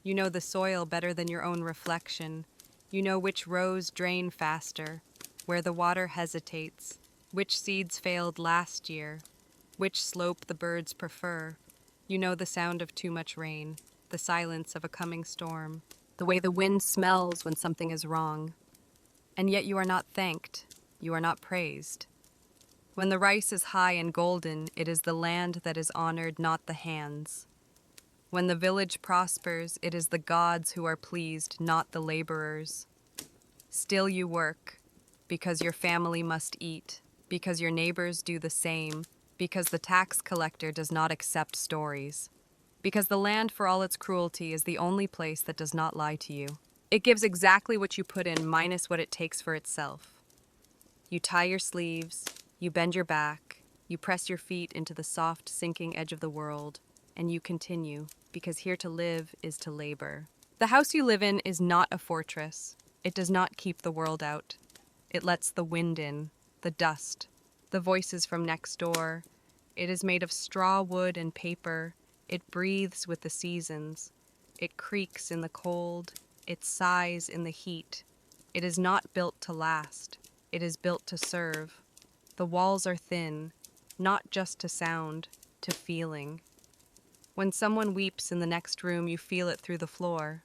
[SPEAKER 1] You know the soil better than your own reflection. You know which rows drain faster, where the water hesitates, which seeds failed last year, which slope the birds prefer. You know the sound of too much rain, the silence of a coming storm, the way the wind smells when something is wrong. And yet you are not thanked, you are not praised. When the rice is high and golden, it is the land that is honored, not the hands. When the village prospers, it is the gods who are pleased, not the laborers. Still you work, because your family must eat, because your neighbors do the same, because the tax collector does not accept stories, because the land, for all its cruelty, is the only place that does not lie to you. It gives exactly what you put in minus what it takes for itself. You tie your sleeves, you bend your back, you press your feet into the soft, sinking edge of the world, and you continue, because here to live is to labor. The house you live in is not a fortress. It does not keep the world out. It lets the wind in, the dust, the voices from next door. It is made of straw, wood, and paper. It breathes with the seasons. It creaks in the cold. It sighs in the heat. It is not built to last. It is built to serve. The walls are thin, not just to sound, to feeling. When someone weeps in the next room, you feel it through the floor.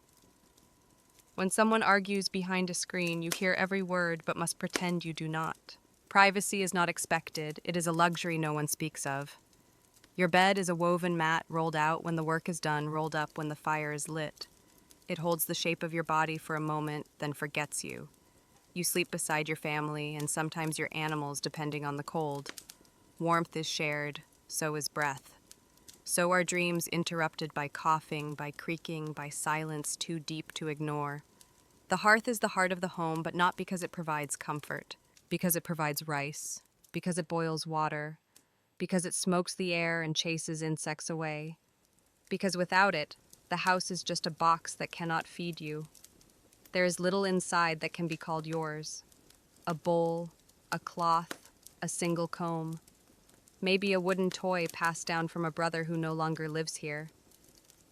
[SPEAKER 1] When someone argues behind a screen, you hear every word but must pretend you do not. Privacy is not expected. It is a luxury no one speaks of. Your bed is a woven mat rolled out when the work is done, rolled up when the fire is lit. It holds the shape of your body for a moment, then forgets you. You sleep beside your family and sometimes your animals, depending on the cold. Warmth is shared, so is breath. So are dreams, interrupted by coughing, by creaking, by silence too deep to ignore. The hearth is the heart of the home, but not because it provides comfort, because it provides rice, because it boils water, because it smokes the air and chases insects away, because without it, the house is just a box that cannot feed you. There is little inside that can be called yours. A bowl, a cloth, a single comb. Maybe a wooden toy passed down from a brother who no longer lives here.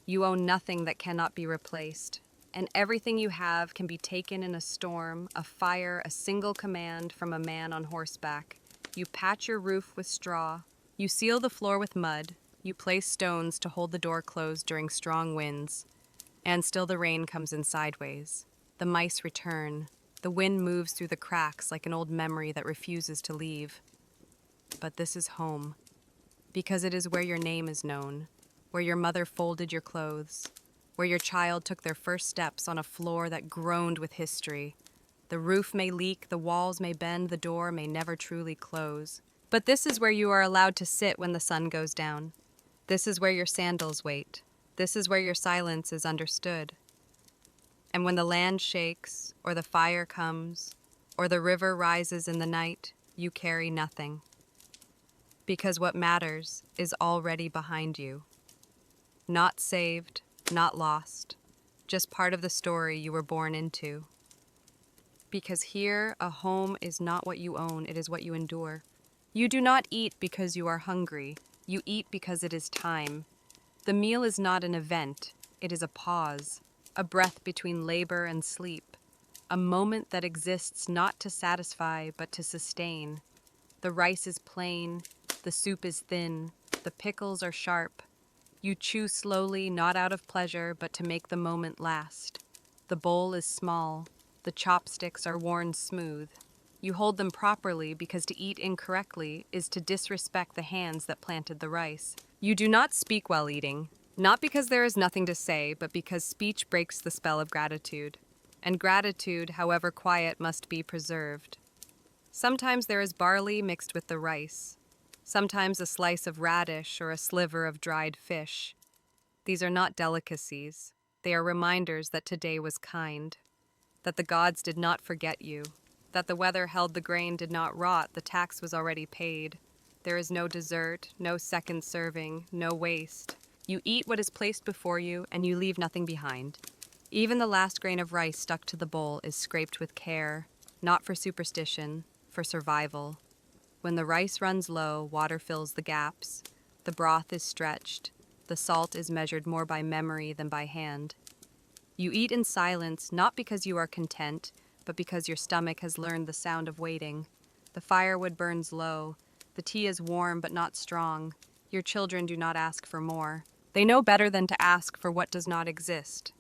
[SPEAKER 1] You own nothing that cannot be replaced, and everything you have can be taken in a storm, a fire, a single command from a man on horseback. You patch your roof with straw. You seal the floor with mud. You place stones to hold the door closed during strong winds. And still the rain comes in sideways. The mice return. The wind moves through the cracks like an old memory that refuses to leave. But this is home, because it is where your name is known, where your mother folded your clothes, where your child took their first steps on a floor that groaned with history. The roof may leak, the walls may bend, the door may never truly close. But this is where you are allowed to sit when the sun goes down. This is where your sandals wait. This is where your silence is understood. And when the land shakes, or the fire comes, or the river rises in the night, you carry nothing. Because what matters is already behind you. Not saved, not lost, just part of the story you were born into. Because here, a home is not what you own, it is what you endure. You do not eat because you are hungry. You eat because it is time. The meal is not an event, it is a pause, a breath between labor and sleep, a moment that exists not to satisfy but to sustain. The rice is plain, the soup is thin, the pickles are sharp. You chew slowly, not out of pleasure, but to make the moment last. The bowl is small, the chopsticks are worn smooth. You hold them properly because to eat incorrectly is to disrespect the hands that planted the rice. You do not speak while eating, not because there is nothing to say, but because speech breaks the spell of gratitude. And gratitude, however quiet, must be preserved. Sometimes there is barley mixed with the rice. Sometimes a slice of radish or a sliver of dried fish. These are not delicacies. They are reminders that today was kind, that the gods did not forget you, that the weather held the grain did not rot, the tax was already paid. There is no dessert, no second serving, no waste. You eat what is placed before you, and you leave nothing behind. Even the last grain of rice stuck to the bowl is scraped with care, not for superstition, for survival. When the rice runs low, water fills the gaps. The broth is stretched. The salt is measured more by memory than by hand. You eat in silence, not because you are content, but because your stomach has learned the sound of waiting. The firewood burns low. The tea is warm but not strong. Your children do not ask for more. They know better than to ask for what does not exist.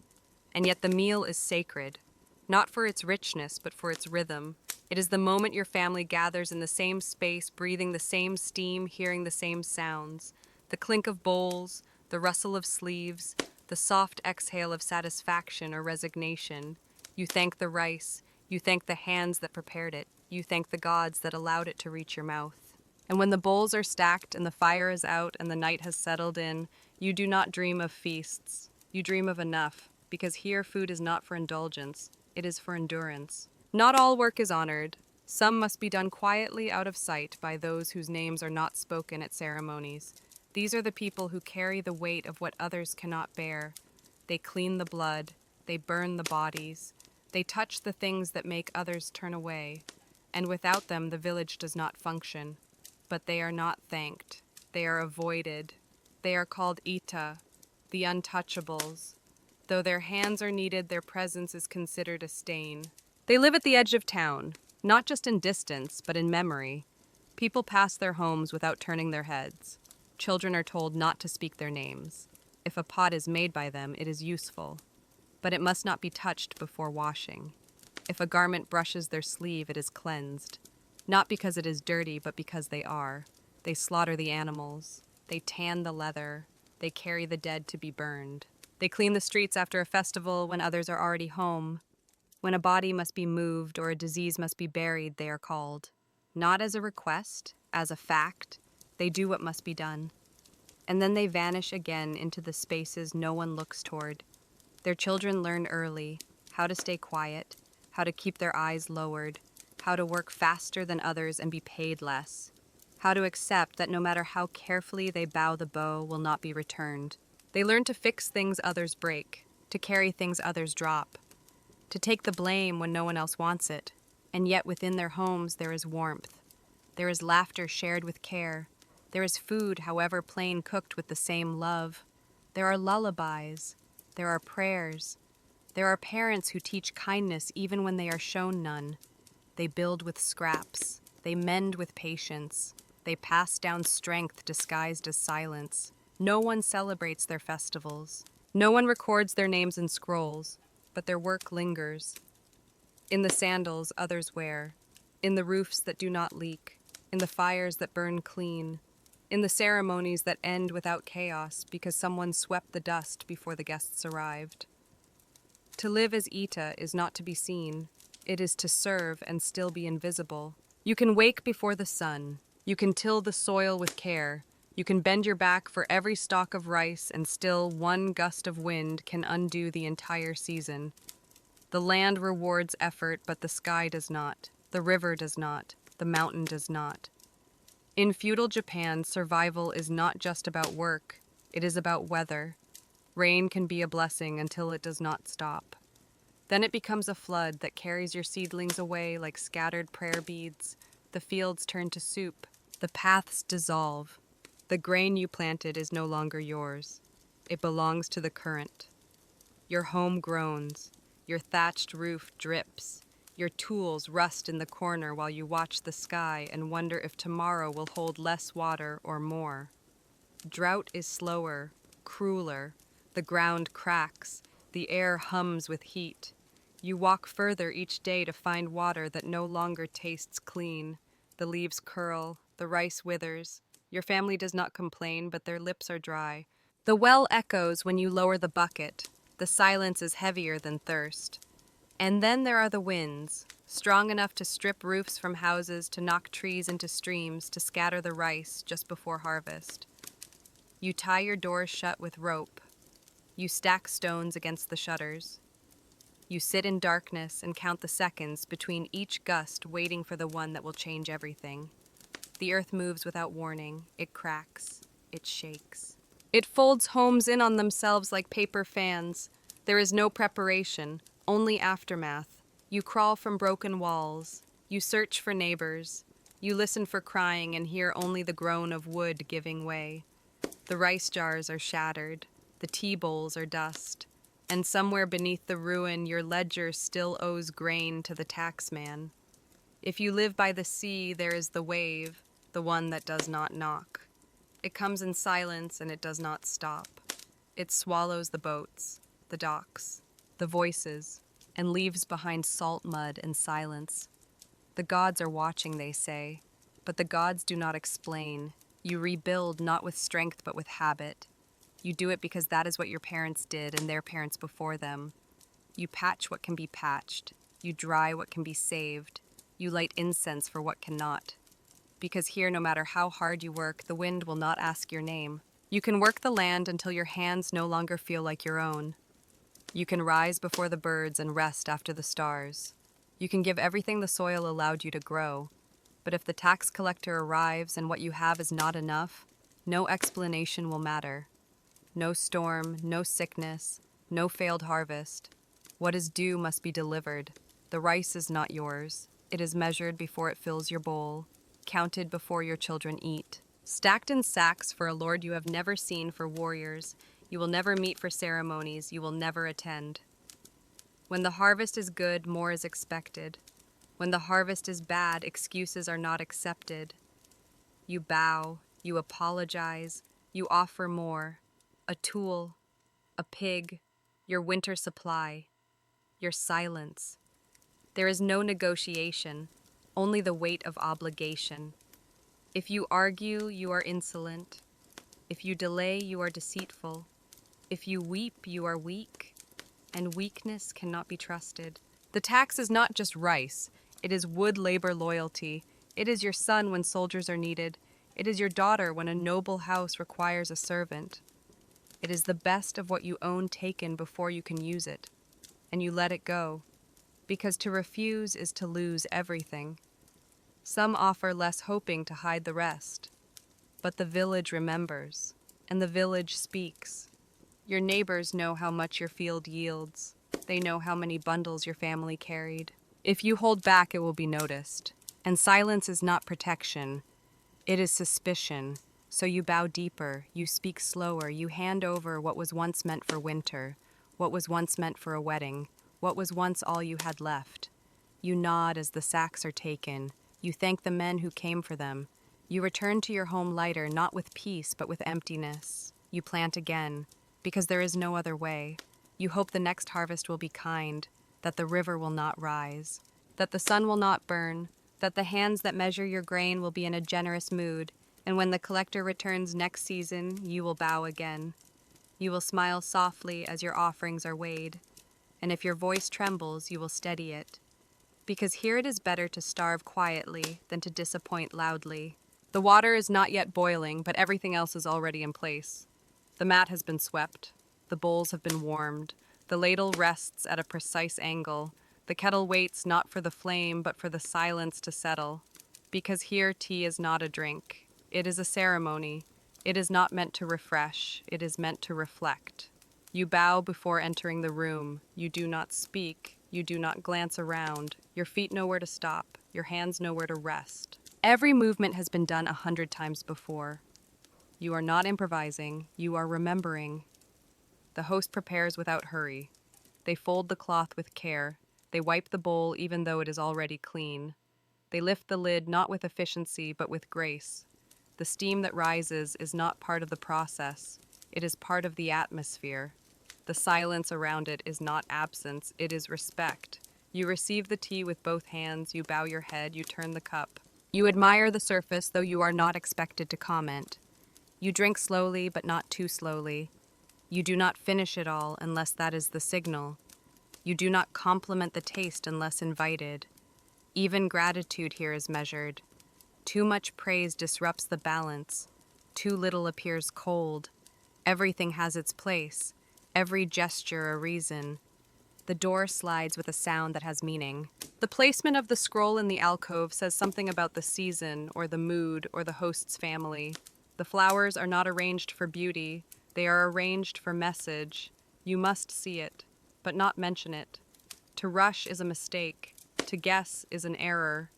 [SPEAKER 1] And yet the meal is sacred, not for its richness, but for its rhythm. It is the moment your family gathers in the same space, breathing the same steam, hearing the same sounds. The clink of bowls, the rustle of sleeves, the soft exhale of satisfaction or resignation. You thank the rice, you thank the hands that prepared it, you thank the gods that allowed it to reach your mouth. And when the bowls are stacked and the fire is out and the night has settled in, you do not dream of feasts. You dream of enough, because here food is not for indulgence, it is for endurance. Not all work is honored. Some must be done quietly out of sight by those whose names are not spoken at ceremonies. These are the people who carry the weight of what others cannot bear. They clean the blood, they burn the bodies, they touch the things that make others turn away, and without them the village does not function. But they are not thanked, they are avoided. They are called Ita, the untouchables. Though their hands are needed, their presence is considered a stain. They live at the edge of town, not just in distance, but in memory. People pass their homes without turning their heads. Children are told not to speak their names. If a pot is made by them, it is useful, but it must not be touched before washing. If a garment brushes their sleeve, it is cleansed, not because it is dirty, but because they are. They slaughter the animals. They tan the leather. They carry the dead to be burned. They clean the streets after a festival when others are already home. When a body must be moved or a disease must be buried, they are called. Not as a request, as a fact, they do what must be done. And then they vanish again into the spaces no one looks toward. Their children learn early how to stay quiet, how to keep their eyes lowered, how to work faster than others and be paid less, how to accept that no matter how carefully they bow the bow will not be returned. They learn to fix things others break, to carry things others drop, to take the blame when no one else wants it. And yet within their homes there is warmth. There is laughter shared with care. There is food, however plain, cooked with the same love. There are lullabies. There are prayers. There are parents who teach kindness even when they are shown none. They build with scraps. They mend with patience. They pass down strength disguised as silence. No one celebrates their festivals. No one records their names in scrolls, but their work lingers. In the sandals others wear, in the roofs that do not leak, in the fires that burn clean, in the ceremonies that end without chaos because someone swept the dust before the guests arrived. To live as Ita is not to be seen. It is to serve and still be invisible. You can wake before the sun. You can till the soil with care. You can bend your back for every stalk of rice, and still one gust of wind can undo the entire season. The land rewards effort, but the sky does not. The river does not. The mountain does not. In feudal Japan, survival is not just about work. It is about weather. Rain can be a blessing until it does not stop. Then it becomes a flood that carries your seedlings away like scattered prayer beads. The fields turn to soup. The paths dissolve. The grain you planted is no longer yours. It belongs to the current. Your home groans. Your thatched roof drips. Your tools rust in the corner while you watch the sky and wonder if tomorrow will hold less water or more. Drought is slower, crueler. The ground cracks. The air hums with heat. You walk further each day to find water that no longer tastes clean. The leaves curl. The rice withers. Your family does not complain, but their lips are dry. The well echoes when you lower the bucket. The silence is heavier than thirst. And then there are the winds, strong enough to strip roofs from houses, to knock trees into streams, to scatter the rice just before harvest. You tie your doors shut with rope. You stack stones against the shutters. You sit in darkness and count the seconds between each gust, waiting for the one that will change everything. The earth moves without warning. It cracks. It shakes. It folds homes in on themselves like paper fans. There is no preparation, only aftermath. You crawl from broken walls. You search for neighbors. You listen for crying and hear only the groan of wood giving way. The rice jars are shattered. The tea bowls are dust. And somewhere beneath the ruin, your ledger still owes grain to the taxman. If you live by the sea, there is the wave, the one that does not knock. It comes in silence and it does not stop. It swallows the boats, the docks, the voices, and leaves behind salt mud and silence. The gods are watching, they say, but the gods do not explain. You rebuild not with strength but with habit. You do it because that is what your parents did and their parents before them. You patch what can be patched. You dry what can be saved. You light incense for what cannot. Because here, no matter how hard you work, the wind will not ask your name. You can work the land until your hands no longer feel like your own. You can rise before the birds and rest after the stars. You can give everything the soil allowed you to grow. But if the tax collector arrives and what you have is not enough, no explanation will matter. No storm, no sickness, no failed harvest. What is due must be delivered. The rice is not yours. It is measured before it fills your bowl, counted before your children eat. Stacked in sacks for a lord you have never seen, for warriors you will never meet, for ceremonies you will never attend. When the harvest is good, more is expected. When the harvest is bad, excuses are not accepted. You bow, you apologize, you offer more. A tool, a pig, your winter supply, your silence. There is no negotiation, only the weight of obligation. If you argue, you are insolent. If you delay, you are deceitful. If you weep, you are weak, and weakness cannot be trusted. The tax is not just rice. It is wood labor loyalty. It is your son when soldiers are needed. It is your daughter when a noble house requires a servant. It is the best of what you own taken before you can use it, and you let it go, because to refuse is to lose everything. Some offer less, hoping to hide the rest. But the village remembers, and the village speaks. Your neighbors know how much your field yields. They know how many bundles your family carried. If you hold back, it will be noticed. And silence is not protection. It is suspicion. So you bow deeper, you speak slower, you hand over what was once meant for winter, what was once meant for a wedding, what was once all you had left. You nod as the sacks are taken. You thank the men who came for them. You return to your home lighter, not with peace, but with emptiness. You plant again, because there is no other way. You hope the next harvest will be kind, that the river will not rise, that the sun will not burn, that the hands that measure your grain will be in a generous mood, and when the collector returns next season, you will bow again. You will smile softly as your offerings are weighed, and if your voice trembles, you will steady it. Because here it is better to starve quietly than to disappoint loudly. The water is not yet boiling, but everything else is already in place. The mat has been swept. The bowls have been warmed. The ladle rests at a precise angle. The kettle waits not for the flame, but for the silence to settle. Because here tea is not a drink. It is a ceremony. It is not meant to refresh. It is meant to reflect. You bow before entering the room. You do not speak. You do not glance around. Your feet know where to stop. Your hands know where to rest. Every movement has been done 100 times before. You are not improvising. You are remembering. The host prepares without hurry. They fold the cloth with care. They wipe the bowl even though it is already clean. They lift the lid not with efficiency but with grace. The steam that rises is not part of the process. It is part of the atmosphere. The silence around it is not absence, it is respect. You receive the tea with both hands, you bow your head, you turn the cup. You admire the surface, though you are not expected to comment. You drink slowly, but not too slowly. You do not finish it all unless that is the signal. You do not compliment the taste unless invited. Even gratitude here is measured. Too much praise disrupts the balance. Too little appears cold. Everything has its place. Every gesture a reason. The door slides with a sound that has meaning. The placement of the scroll in the alcove says something about the season, or the mood, or the host's family. The flowers are not arranged for beauty. They are arranged for message. You must see it, but not mention it. To rush is a mistake. To guess is an error.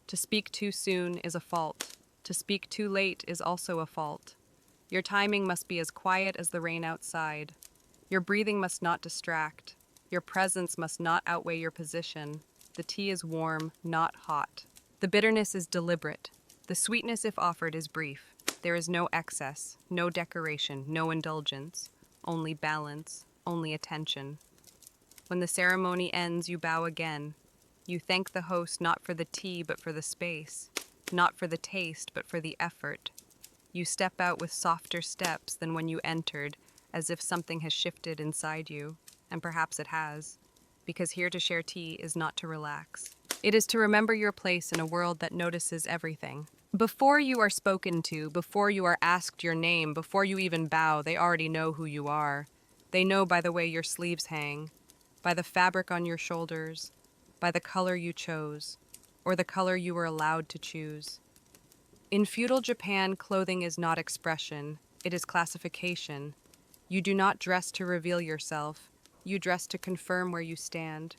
[SPEAKER 1] To speak too soon is a fault. To speak too late is also a fault. Your timing must be as quiet as the rain outside. Your breathing must not distract. Your presence must not outweigh your position. The tea is warm, not hot. The bitterness is deliberate. The sweetness, if offered, is brief. There is no excess, no decoration, no indulgence. Only balance, only attention. When the ceremony ends, you bow again. You thank the host not for the tea but for the space, not for the taste but for the effort. You step out with softer steps than when you entered, as if something has shifted inside you, and perhaps it has, because here to share tea is not to relax. It is to remember your place in a world that notices everything. Before you are spoken to, before you are asked your name, before you even bow, they already know who you are. They know by the way your sleeves hang, by the fabric on your shoulders, by the color you chose, or the color you were allowed to choose. In feudal Japan, clothing is not expression, it is classification. You do not dress to reveal yourself, you dress to confirm where you stand.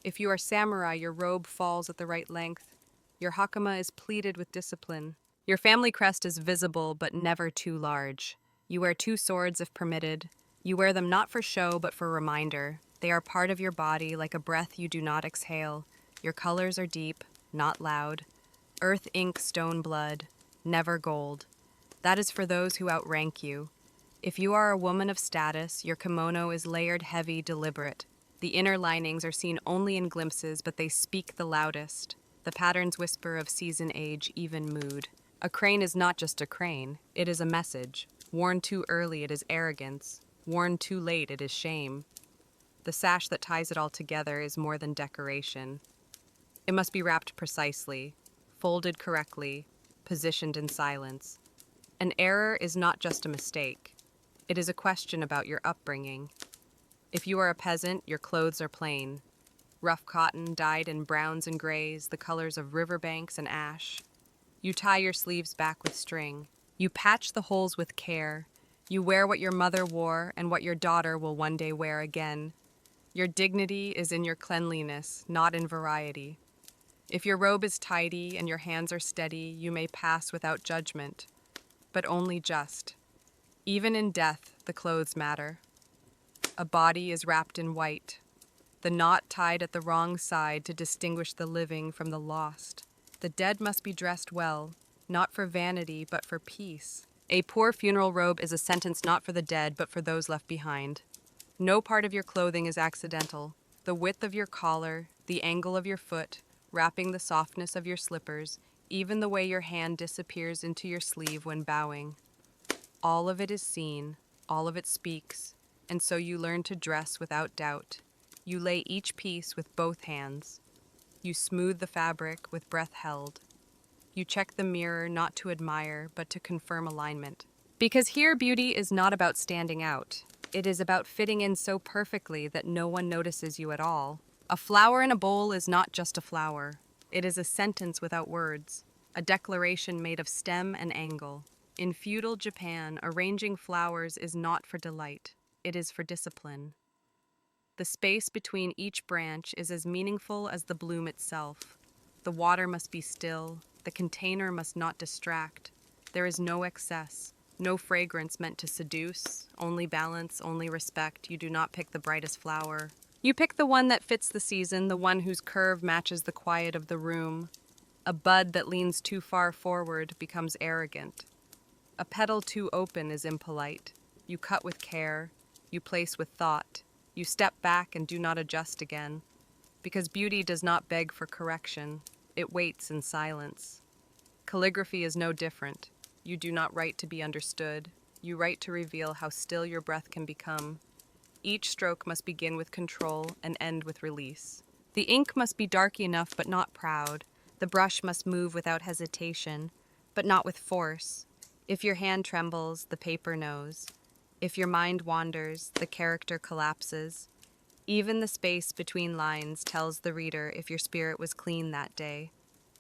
[SPEAKER 1] If you are samurai, your robe falls at the right length. Your hakama is pleated with discipline. Your family crest is visible but never too large. You wear two swords if permitted. You wear them not for show but for reminder. They are part of your body like a breath you do not exhale. Your colors are deep, not loud. Earth, ink, stone, blood, never gold. That is for those who outrank you. If you are a woman of status, your kimono is layered, heavy, deliberate. The inner linings are seen only in glimpses, but they speak the loudest. The patterns whisper of season, age, even mood. A crane is not just a crane, it is a message. Worn too early, it is arrogance. Worn too late, it is shame. The sash that ties it all together is more than decoration. It must be wrapped precisely, folded correctly, positioned in silence. An error is not just a mistake. It is a question about your upbringing. If you are a peasant, your clothes are plain. Rough cotton dyed in browns and grays, the colors of riverbanks and ash. You tie your sleeves back with string. You patch the holes with care. You wear what your mother wore and what your daughter will one day wear again. Your dignity is in your cleanliness, not in variety. If your robe is tidy and your hands are steady, you may pass without judgment, but only just. Even in death, the clothes matter. A body is wrapped in white, the knot tied at the wrong side to distinguish the living from the lost. The dead must be dressed well, not for vanity, but for peace. A poor funeral robe is a sentence not for the dead, but for those left behind. No part of your clothing is accidental. The width of your collar, the angle of your foot, wrapping the softness of your slippers, even the way your hand disappears into your sleeve when bowing. All of it is seen, all of it speaks, and so you learn to dress without doubt. You lay each piece with both hands. You smooth the fabric with breath held. You check the mirror not to admire, but to confirm alignment. Because here beauty is not about standing out. It is about fitting in so perfectly that no one notices you at all. A flower in a bowl is not just a flower. It is a sentence without words, a declaration made of stem and angle. In feudal Japan, arranging flowers is not for delight. It is for discipline. The space between each branch is as meaningful as the bloom itself. The water must be still. The container must not distract. There is no excess, no fragrance meant to seduce, only balance, only respect. You do not pick the brightest flower. You pick the one that fits the season, the one whose curve matches the quiet of the room. A bud that leans too far forward becomes arrogant. A petal too open is impolite. You cut with care. You place with thought. You step back and do not adjust again. Because beauty does not beg for correction. It waits in silence. Calligraphy is no different. You do not write to be understood. You write to reveal how still your breath can become. Each stroke must begin with control and end with release. The ink must be dark enough but not proud. The brush must move without hesitation, but not with force. If your hand trembles, the paper knows. If your mind wanders, the character collapses. Even the space between lines tells the reader if your spirit was clean that day.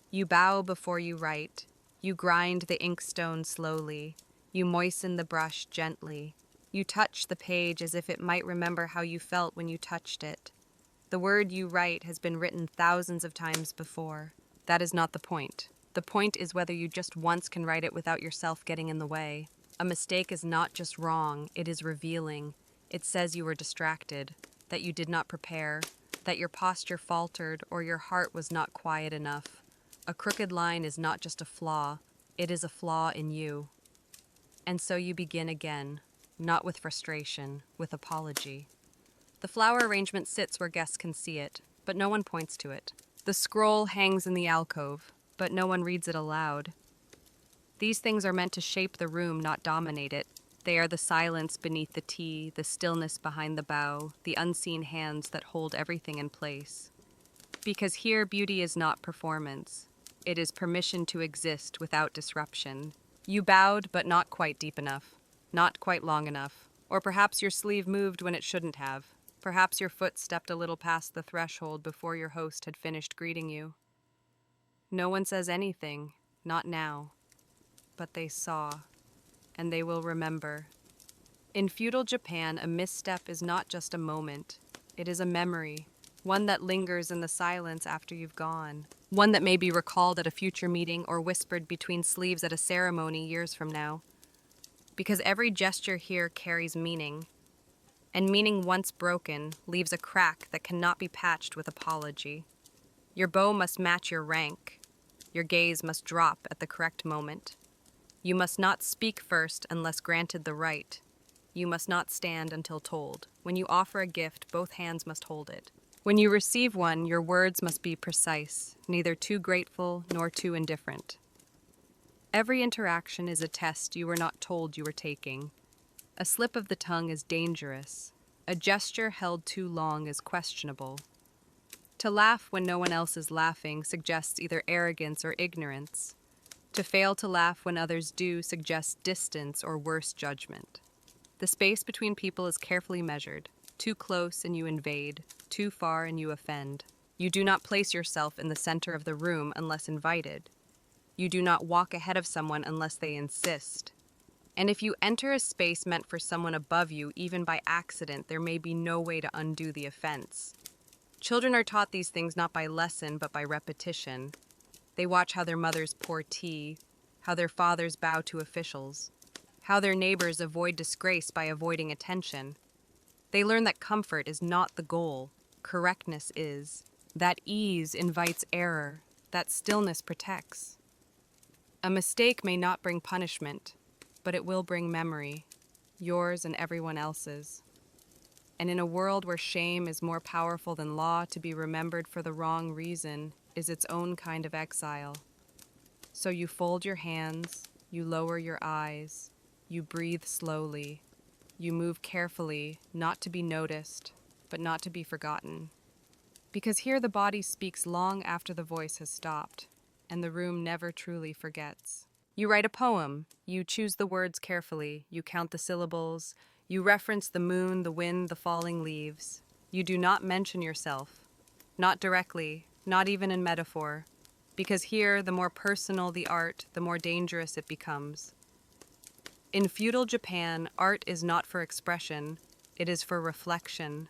[SPEAKER 1] You bow before you write. You grind the inkstone slowly. You moisten the brush gently. You touch the page as if it might remember how you felt when you touched it. The word you write has been written thousands of times before. That is not the point. The point is whether you just once can write it without yourself getting in the way. A mistake is not just wrong, it is revealing. It says you were distracted, that you did not prepare, that your posture faltered or your heart was not quiet enough. A crooked line is not just a flaw, it is a flaw in you. And so you begin again, not with frustration, with apology. The flower arrangement sits where guests can see it, but no one points to it. The scroll hangs in the alcove, but no one reads it aloud. These things are meant to shape the room, not dominate it. They are the silence beneath the tea, the stillness behind the bow, the unseen hands that hold everything in place. Because here, beauty is not performance. It is permission to exist without disruption. You bowed, but not quite deep enough, not quite long enough. Or perhaps your sleeve moved when it shouldn't have. Perhaps your foot stepped a little past the threshold before your host had finished greeting you. No one says anything, not now. But they saw, and they will remember. In feudal Japan, a misstep is not just a moment. It is a memory, one that lingers in the silence after you've gone, one that may be recalled at a future meeting or whispered between sleeves at a ceremony years from now. Because every gesture here carries meaning, and meaning once broken leaves a crack that cannot be patched with apology. Your bow must match your rank. Your gaze must drop at the correct moment. You must not speak first unless granted the right. You must not stand until told. When you offer a gift, both hands must hold it. When you receive one, your words must be precise, neither too grateful nor too indifferent. Every interaction is a test you were not told you were taking. A slip of the tongue is dangerous. A gesture held too long is questionable. To laugh when no one else is laughing suggests either arrogance or ignorance. To fail to laugh when others do suggests distance or worse judgment. The space between people is carefully measured. Too close and you invade, too far and you offend. You do not place yourself in the center of the room unless invited. You do not walk ahead of someone unless they insist. And if you enter a space meant for someone above you, even by accident, there may be no way to undo the offense. Children are taught these things not by lesson, but by repetition. They watch how their mothers pour tea, how their fathers bow to officials, how their neighbors avoid disgrace by avoiding attention. They learn that comfort is not the goal, correctness is, that ease invites error, that stillness protects. A mistake may not bring punishment, but it will bring memory, yours and everyone else's. And in a world where shame is more powerful than law, to be remembered for the wrong reason is its own kind of exile. So you fold your hands, you lower your eyes, you breathe slowly, you move carefully, not to be noticed, but not to be forgotten. Because here the body speaks long after the voice has stopped, and the room never truly forgets. You write a poem, you choose the words carefully, you count the syllables, you reference the moon, the wind, the falling leaves. You do not mention yourself, not directly, not even in metaphor, because here, the more personal the art, the more dangerous it becomes. In feudal Japan, art is not for expression, it is for reflection.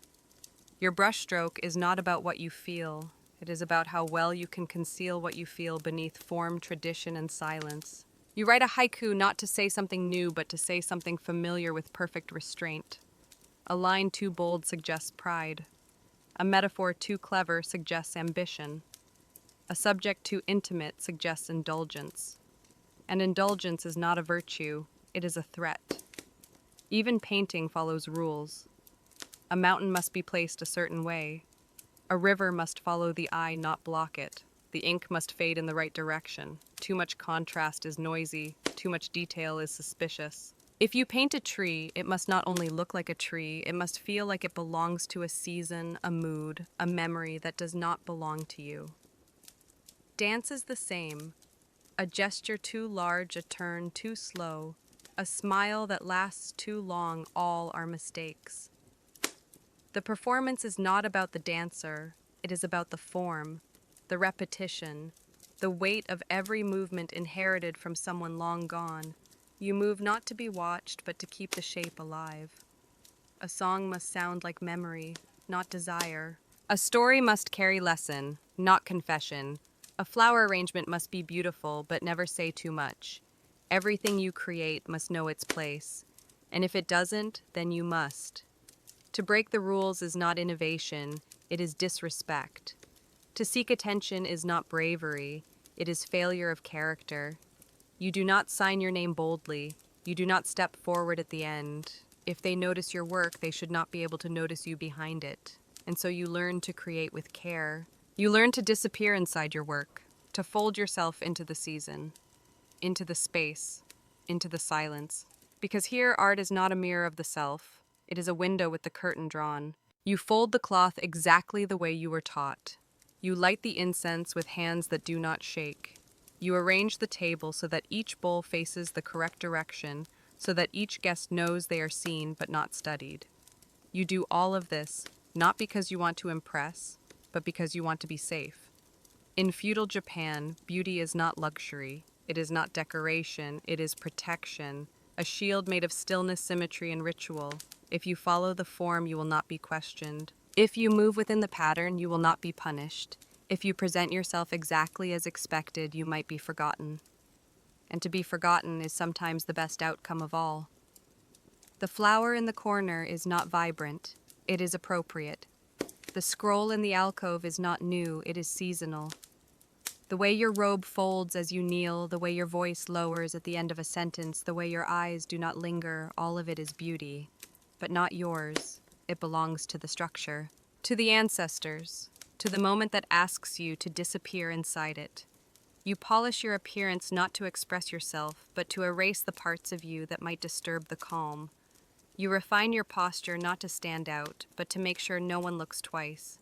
[SPEAKER 1] Your brushstroke is not about what you feel, it is about how well you can conceal what you feel beneath form, tradition, and silence. You write a haiku not to say something new, but to say something familiar with perfect restraint. A line too bold suggests pride. A metaphor too clever suggests ambition. A subject too intimate suggests indulgence. And indulgence is not a virtue, it is a threat. Even painting follows rules. A mountain must be placed a certain way. A river must follow the eye, not block it. The ink must fade in the right direction. Too much contrast is noisy, too much detail is suspicious. If you paint a tree, it must not only look like a tree, it must feel like it belongs to a season, a mood, a memory that does not belong to you. Dance is the same. A gesture too large, a turn too slow, a smile that lasts too long, all are mistakes. The performance is not about the dancer, it is about the form, the repetition, the weight of every movement inherited from someone long gone. You move not to be watched, but to keep the shape alive. A song must sound like memory, not desire. A story must carry lesson, not confession. A flower arrangement must be beautiful, but never say too much. Everything you create must know its place, and if it doesn't, then you must. To break the rules is not innovation, it is disrespect. To seek attention is not bravery, it is failure of character. You do not sign your name boldly, you do not step forward at the end. If they notice your work, they should not be able to notice you behind it. and so you learn to create with care. You learn to disappear inside your work, to fold yourself into the season, into the space, into the silence. Because here, art is not a mirror of the self, it is a window with the curtain drawn. You fold the cloth exactly the way you were taught. You light the incense with hands that do not shake. You arrange the table so that each bowl faces the correct direction, so that each guest knows they are seen but not studied. You do all of this, not because you want to impress, but because you want to be safe. In feudal Japan, beauty is not luxury. It is not decoration, it is protection, a shield made of stillness, symmetry, and ritual. If you follow the form, you will not be questioned. If you move within the pattern, you will not be punished. If you present yourself exactly as expected, you might be forgotten. And to be forgotten is sometimes the best outcome of all. The flower in the corner is not vibrant, it is appropriate. The scroll in the alcove is not new, it is seasonal. The way your robe folds as you kneel, the way your voice lowers at the end of a sentence, the way your eyes do not linger, all of it is beauty. But not yours. It belongs to the structure, to the ancestors, to the moment that asks you to disappear inside it. You polish your appearance not to express yourself, but to erase the parts of you that might disturb the calm. You refine your posture not to stand out, but to make sure no one looks twice.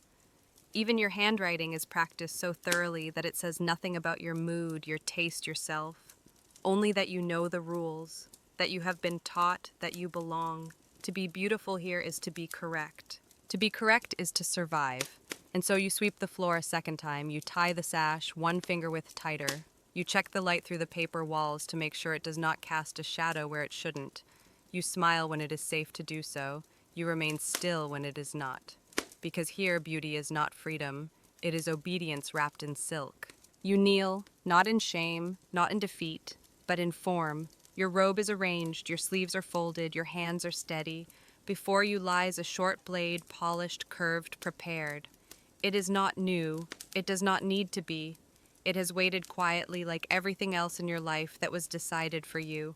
[SPEAKER 1] Even your handwriting is practiced so thoroughly that it says nothing about your mood, your taste, yourself. Only that you know the rules, that you have been taught, that you belong. To be beautiful here is to be correct. To be correct is to survive. And so you sweep the floor a second time, you tie the sash, one finger width tighter. You check the light through the paper walls to make sure it does not cast a shadow where it shouldn't. You smile when it is safe to do so. You remain still when it is not. Because here beauty is not freedom, it is obedience wrapped in silk. You kneel, not in shame, not in defeat, but in form. Your robe is arranged, your sleeves are folded, your hands are steady. Before you lies a short blade, polished, curved, prepared. It is not new, it does not need to be. It has waited quietly like everything else in your life that was decided for you.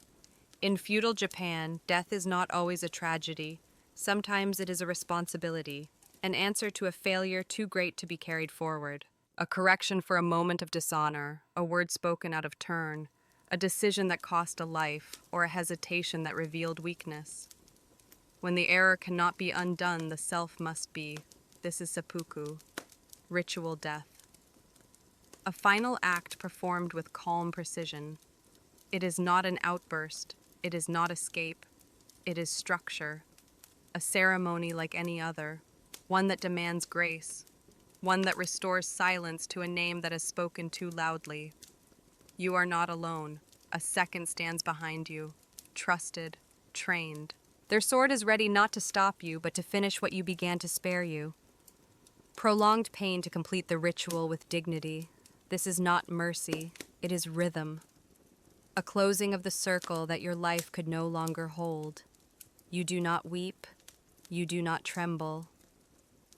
[SPEAKER 1] In feudal Japan, death is not always a tragedy. Sometimes it is a responsibility, an answer to a failure too great to be carried forward, a correction for a moment of dishonor, a word spoken out of turn, a decision that cost a life, or a hesitation that revealed weakness. When the error cannot be undone, the self must be. This is seppuku, ritual death. A final act performed with calm precision. It is not an outburst, it is not escape, it is structure, a ceremony like any other, one that demands grace, one that restores silence to a name that has spoken too loudly. You are not alone. A second stands behind you, trusted, trained. Their sword is ready not to stop you, but to finish what you began to spare you. Prolonged pain to complete the ritual with dignity. This is not mercy, it is rhythm. A closing of the circle that your life could no longer hold. You do not weep, you do not tremble.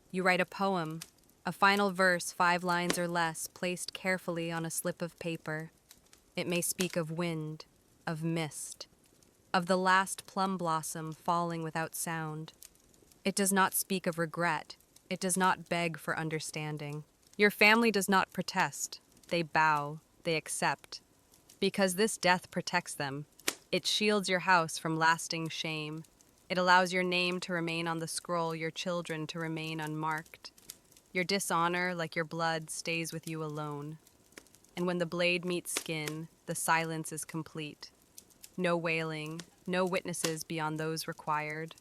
[SPEAKER 1] You write a poem, a final verse, 5 lines or less, placed carefully on a slip of paper. It may speak of wind, of mist, of the last plum blossom falling without sound. It does not speak of regret. It does not beg for understanding. Your family does not protest. They bow, they accept. Because this death protects them. It shields your house from lasting shame. It allows your name to remain on the scroll, your children to remain unmarked. Your dishonor, like your blood, stays with you alone. And when the blade meets skin, the silence is complete. No wailing, no witnesses beyond those required.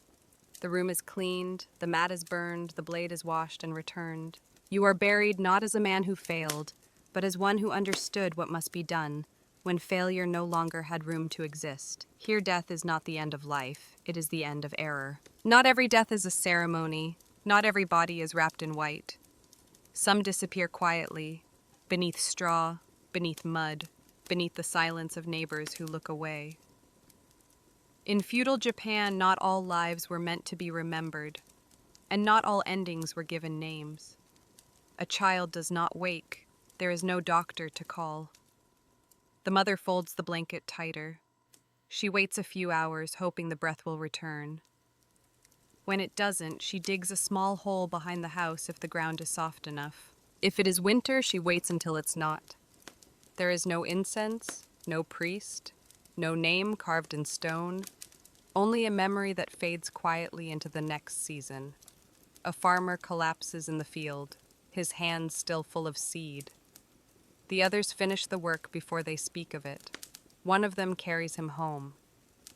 [SPEAKER 1] The room is cleaned, the mat is burned, the blade is washed and returned. You are buried not as a man who failed, but as one who understood what must be done, when failure no longer had room to exist. Here death is not the end of life, it is the end of error. Not every death is a ceremony, not every body is wrapped in white. Some disappear quietly, beneath straw, beneath mud, beneath the silence of neighbors who look away. In feudal Japan, not all lives were meant to be remembered, and not all endings were given names. A child does not wake, there is no doctor to call. The mother folds the blanket tighter. She waits a few hours, hoping the breath will return. When it doesn't, she digs a small hole behind the house if the ground is soft enough. If it is winter, she waits until it's not. There is no incense, no priest, no name carved in stone, only a memory that fades quietly into the next season. A farmer collapses in the field, his hands still full of seed. The others finish the work before they speak of it. One of them carries him home.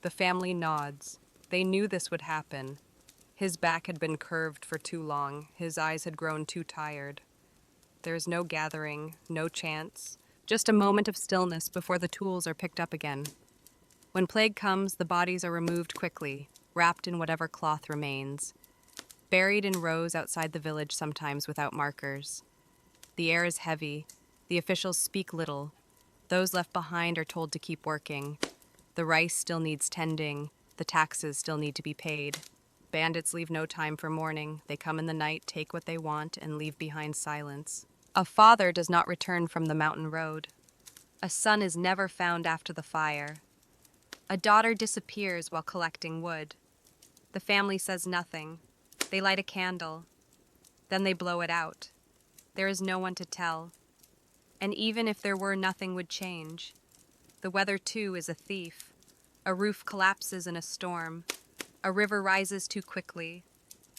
[SPEAKER 1] The family nods. They knew this would happen. His back had been curved for too long. His eyes had grown too tired. There is no gathering, no chants, just a moment of stillness before the tools are picked up again. When plague comes, the bodies are removed quickly, wrapped in whatever cloth remains, buried in rows outside the village, sometimes without markers. The air is heavy. The officials speak little. Those left behind are told to keep working. The rice still needs tending. The taxes still need to be paid. Bandits leave no time for mourning. They come in the night, take what they want, and leave behind silence. A father does not return from the mountain road. A son is never found after the fire. A daughter disappears while collecting wood. The family says nothing. They light a candle. Then they blow it out. There is no one to tell. And even if there were, nothing would change. The weather, too, is a thief. A roof collapses in a storm. A river rises too quickly.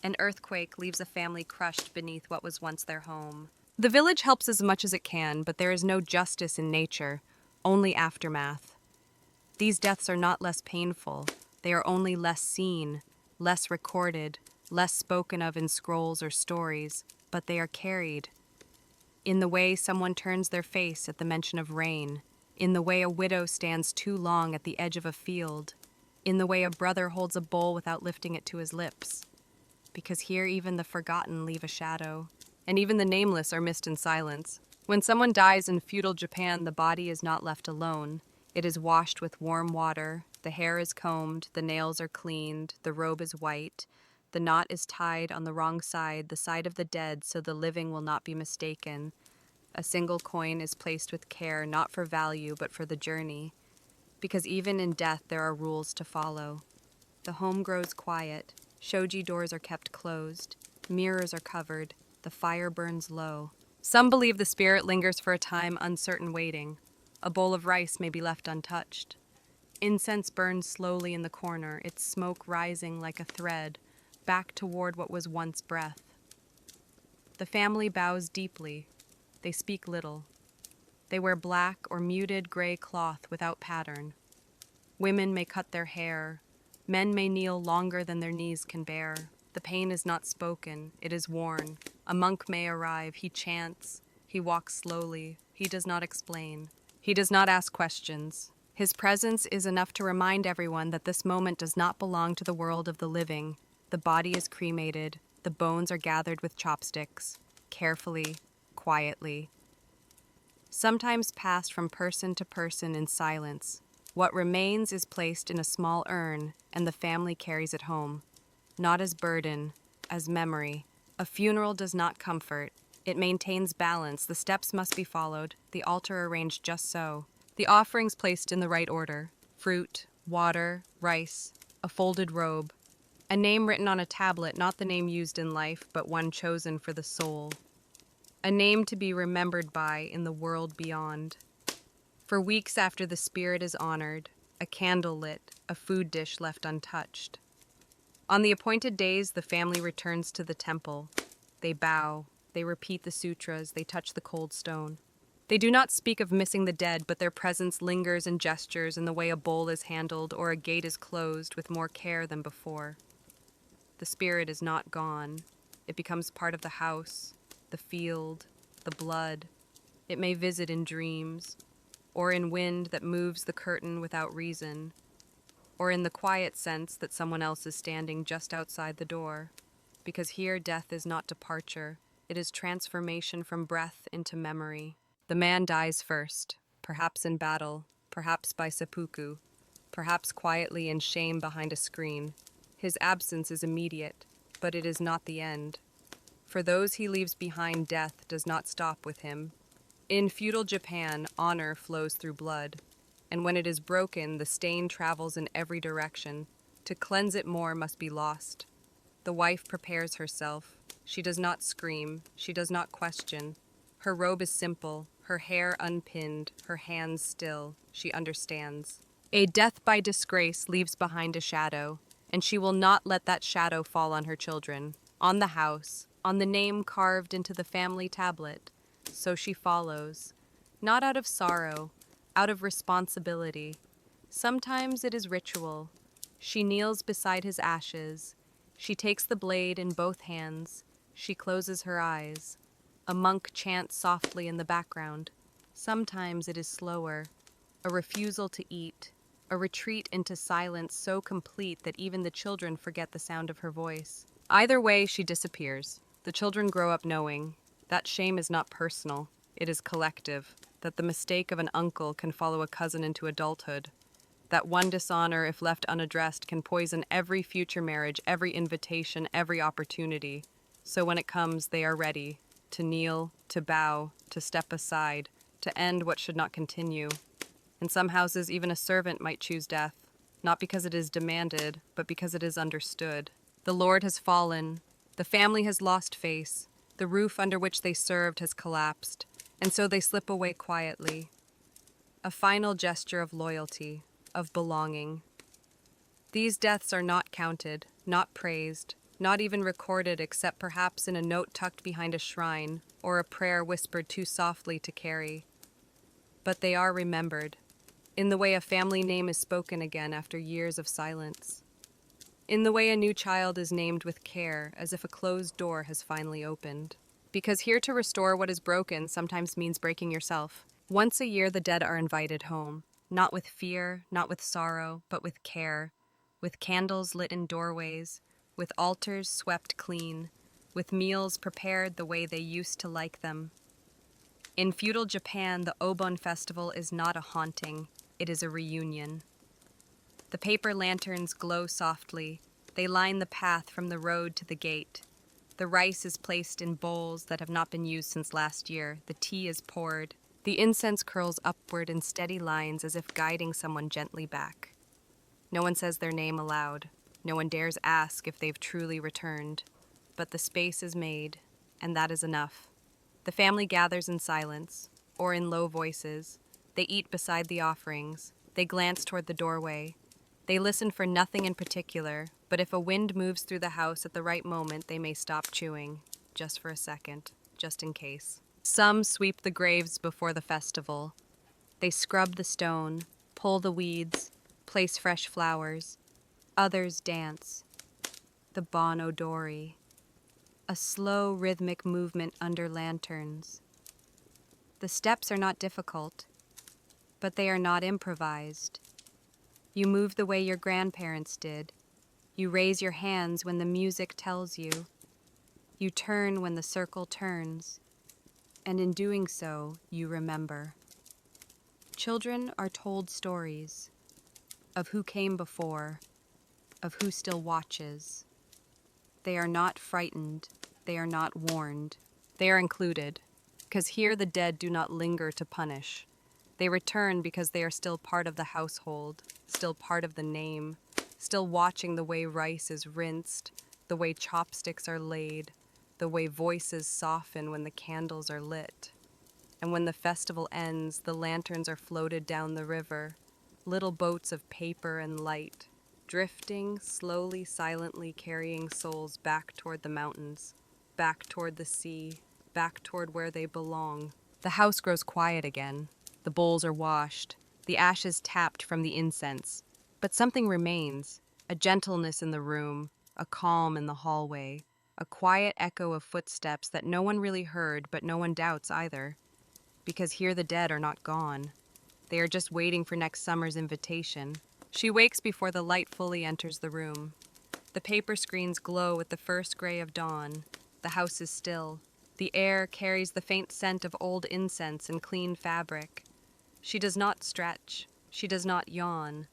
[SPEAKER 1] An earthquake leaves a family crushed beneath what was once their home. The village helps as much as it can, but there is no justice in nature, only aftermath. These deaths are not less painful. They are only less seen, less recorded, less spoken of in scrolls or stories, but they are carried. In the way someone turns their face at the mention of rain, in the way a widow stands too long at the edge of a field, in the way a brother holds a bowl without lifting it to his lips. Because here even the forgotten leave a shadow, and even the nameless are missed in silence. When someone dies in feudal Japan, the body is not left alone. It is washed with warm water, the hair is combed, the nails are cleaned, the robe is white, the knot is tied on the wrong side, the side of the dead, so the living will not be mistaken. A single coin is placed with care, not for value, but for the journey. Because even in death there are rules to follow. The home grows quiet, shoji doors are kept closed, mirrors are covered, the fire burns low. Some believe the spirit lingers for a time, uncertain waiting. A bowl of rice may be left untouched. Incense burns slowly in the corner, its smoke rising like a thread, back toward what was once breath. The family bows deeply. They speak little. They wear black or muted gray cloth without pattern. Women may cut their hair. Men may kneel longer than their knees can bear. The pain is not spoken, it is worn. A monk may arrive, he chants, he walks slowly, he does not explain. He does not ask questions. His presence is enough to remind everyone that this moment does not belong to the world of the living. The body is cremated, the bones are gathered with chopsticks, carefully, quietly. Sometimes passed from person to person in silence. What remains is placed in a small urn, and the family carries it home. Not as burden, as memory. A funeral does not comfort. It maintains balance. The steps must be followed, the altar arranged just so. The offerings placed in the right order. Fruit, water, rice, a folded robe. A name written on a tablet, not the name used in life, but one chosen for the soul. A name to be remembered by in the world beyond. For weeks after the spirit is honored, a candle lit, a food dish left untouched. On the appointed days, the family returns to the temple. They bow, they repeat the sutras, they touch the cold stone. They do not speak of missing the dead, but their presence lingers in gestures, in the way a bowl is handled or a gate is closed with more care than before. The spirit is not gone. It becomes part of the house, the field, the blood. It may visit in dreams, or in wind that moves the curtain without reason, or in the quiet sense that someone else is standing just outside the door. Because here death is not departure, it is transformation from breath into memory. The man dies first, perhaps in battle, perhaps by seppuku, perhaps quietly in shame behind a screen. His absence is immediate, but it is not the end. For those he leaves behind, death does not stop with him. In feudal Japan, honor flows through blood, and when it is broken, the stain travels in every direction. To cleanse it more must be lost. The wife prepares herself. She does not scream. She does not question. Her robe is simple, her hair unpinned, her hands still. She understands. A death by disgrace leaves behind a shadow, and she will not let that shadow fall on her children, on the house, on the name carved into the family tablet. So she follows, not out of sorrow, out of responsibility. Sometimes it is ritual. She kneels beside his ashes. She takes the blade in both hands. She closes her eyes. A monk chants softly in the background. Sometimes it is slower, a refusal to eat, a retreat into silence so complete that even the children forget the sound of her voice. Either way, she disappears. The children grow up knowing that shame is not personal, it is collective, that the mistake of an uncle can follow a cousin into adulthood, that one dishonor, if left unaddressed, can poison every future marriage, every invitation, every opportunity. So when it comes, they are ready to kneel, to bow, to step aside, to end what should not continue. In some houses, even a servant might choose death, not because it is demanded, but because it is understood. The Lord has fallen. The family has lost face. The roof under which they served has collapsed, and so they slip away quietly. A final gesture of loyalty, of belonging. These deaths are not counted, not praised, not even recorded except perhaps in a note tucked behind a shrine or a prayer whispered too softly to carry. But they are remembered, in the way a family name is spoken again after years of silence. In the way a new child is named with care, as if a closed door has finally opened. Because here to restore what is broken sometimes means breaking yourself. Once a year the dead are invited home, not with fear, not with sorrow, but with care, with candles lit in doorways, with altars swept clean, with meals prepared the way they used to like them. In feudal Japan, the Obon festival is not a haunting, it is a reunion. The paper lanterns glow softly. They line the path from the road to the gate. The rice is placed in bowls that have not been used since last year. The tea is poured. The incense curls upward in steady lines as if guiding someone gently back. No one says their name aloud. No one dares ask if they've truly returned. But the space is made, and that is enough. The family gathers in silence, or in low voices. They eat beside the offerings. They glance toward the doorway. They listen for nothing in particular, but if a wind moves through the house at the right moment, they may stop chewing, just for a second, just in case. Some sweep the graves before the festival. They scrub the stone, pull the weeds, place fresh flowers. Others dance. The Bon Odori. A slow, rhythmic movement under lanterns. The steps are not difficult, but they are not improvised. You move the way your grandparents did. You raise your hands when the music tells you. You turn when the circle turns. And in doing so, you remember. Children are told stories of who came before, of who still watches. They are not frightened. They are not warned. They are included, because here the dead do not linger to punish. They return because they are still part of the household, still part of the name, still watching the way rice is rinsed, the way chopsticks are laid, the way voices soften when the candles are lit. And when the festival ends, the lanterns are floated down the river, little boats of paper and light, drifting, slowly, silently carrying souls back toward the mountains, back toward the sea, back toward where they belong. The house grows quiet again. The bowls are washed, the ashes tapped from the incense. But something remains, a gentleness in the room, a calm in the hallway, a quiet echo of footsteps that no one really heard, but no one doubts either. Because here the dead are not gone. They are just waiting for next summer's invitation. She wakes before the light fully enters the room. The paper screens glow with the first gray of dawn. The house is still. The air carries the faint scent of old incense and clean fabric. She does not stretch. She does not yawn.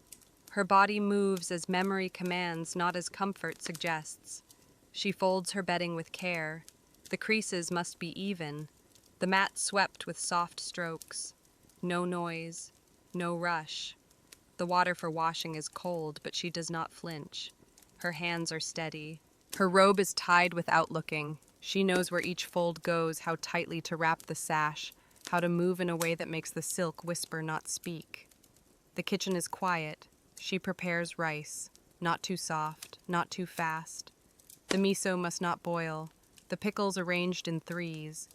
[SPEAKER 1] Her body moves as memory commands, not as comfort suggests. She folds her bedding with care. The creases must be even. The mat swept with soft strokes. No noise. No rush. The water for washing is cold, but she does not flinch. Her hands are steady. Her robe is tied without looking. She knows where each fold goes, how tightly to wrap the sash, how to move in a way that makes the silk whisper, not speak. The kitchen is quiet. She prepares rice, not too soft, not too fast. The miso must not boil. The pickles arranged in threes.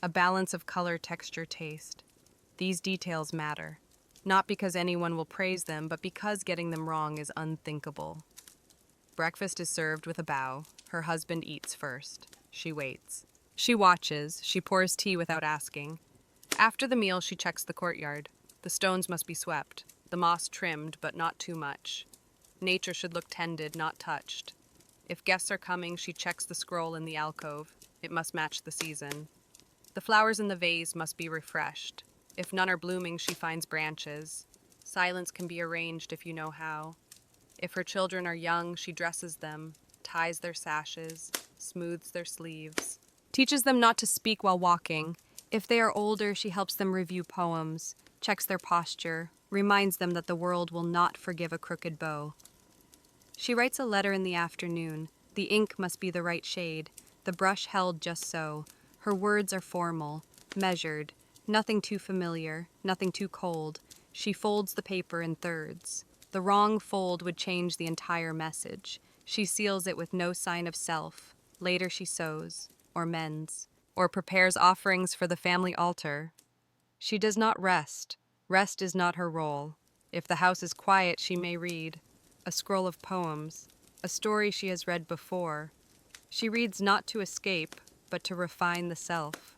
[SPEAKER 1] A balance of color, texture, taste. These details matter. Not because anyone will praise them, but because getting them wrong is unthinkable. Breakfast is served with a bow. Her husband eats first. She waits. She watches. She pours tea without asking. After the meal, she checks the courtyard. The stones must be swept. The moss trimmed, but not too much. Nature should look tended, not touched. If guests are coming, she checks the scroll in the alcove. It must match the season. The flowers in the vase must be refreshed. If none are blooming, she finds branches. Silence can be arranged if you know how. If her children are young, she dresses them, ties their sashes, smooths their sleeves, teaches them not to speak while walking. If they are older, she helps them review poems, checks their posture, reminds them that the world will not forgive a crooked bow. She writes a letter in the afternoon. The ink must be the right shade, the brush held just so. Her words are formal, measured, nothing too familiar, nothing too cold. She folds the paper in thirds. The wrong fold would change the entire message. She seals it with no sign of self. Later she sews, or mends, or prepares offerings for the family altar. She does not rest. Rest is not her role. If the house is quiet, she may read a scroll of poems, a story she has read before. She reads not to escape, but to refine the self.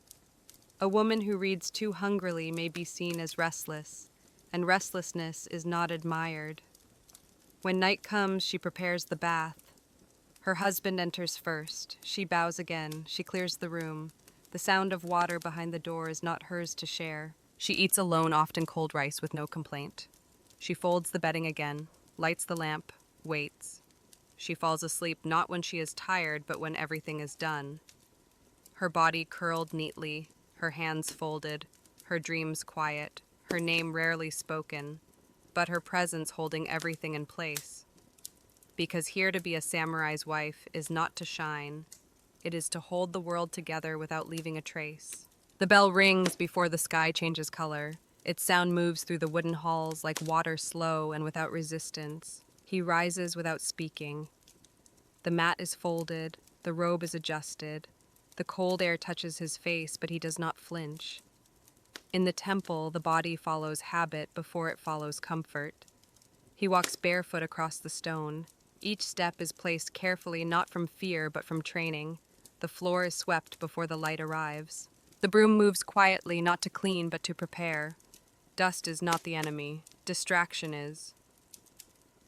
[SPEAKER 1] A woman who reads too hungrily may be seen as restless, and restlessness is not admired. When night comes, she prepares the bath. Her husband enters first. She bows again. She clears the room. The sound of water behind the door is not hers to share. She eats alone, often cold rice with no complaint. She folds the bedding again, lights the lamp, waits. She falls asleep not when she is tired, but when everything is done. Her body curled neatly, her hands folded, her dreams quiet, her name rarely spoken, but her presence holding everything in place. Because here to be a samurai's wife is not to shine, it is to hold the world together without leaving a trace. The bell rings before the sky changes color. Its sound moves through the wooden halls like water, slow and without resistance. He rises without speaking. The mat is folded, the robe is adjusted. The cold air touches his face, but he does not flinch. In the temple, the body follows habit before it follows comfort. He walks barefoot across the stone. Each step is placed carefully, not from fear, but from training. The floor is swept before the light arrives. The broom moves quietly, not to clean, but to prepare. Dust is not the enemy. Distraction is.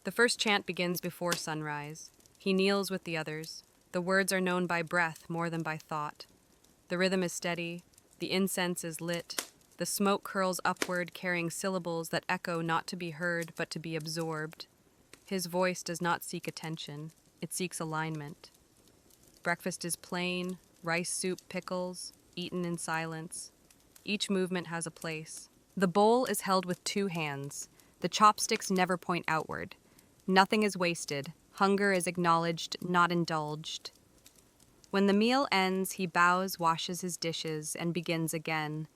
[SPEAKER 1] The first chant begins before sunrise. He kneels with the others. The words are known by breath more than by thought. The rhythm is steady. The incense is lit. The smoke curls upward, carrying syllables that echo not to be heard, but to be absorbed. His voice does not seek attention. It seeks alignment. Breakfast is plain, rice soup, pickles, eaten in silence. Each movement has a place. The bowl is held with two hands. The chopsticks never point outward. Nothing is wasted. Hunger is acknowledged, not indulged. When the meal ends, he bows, washes his dishes, and begins again.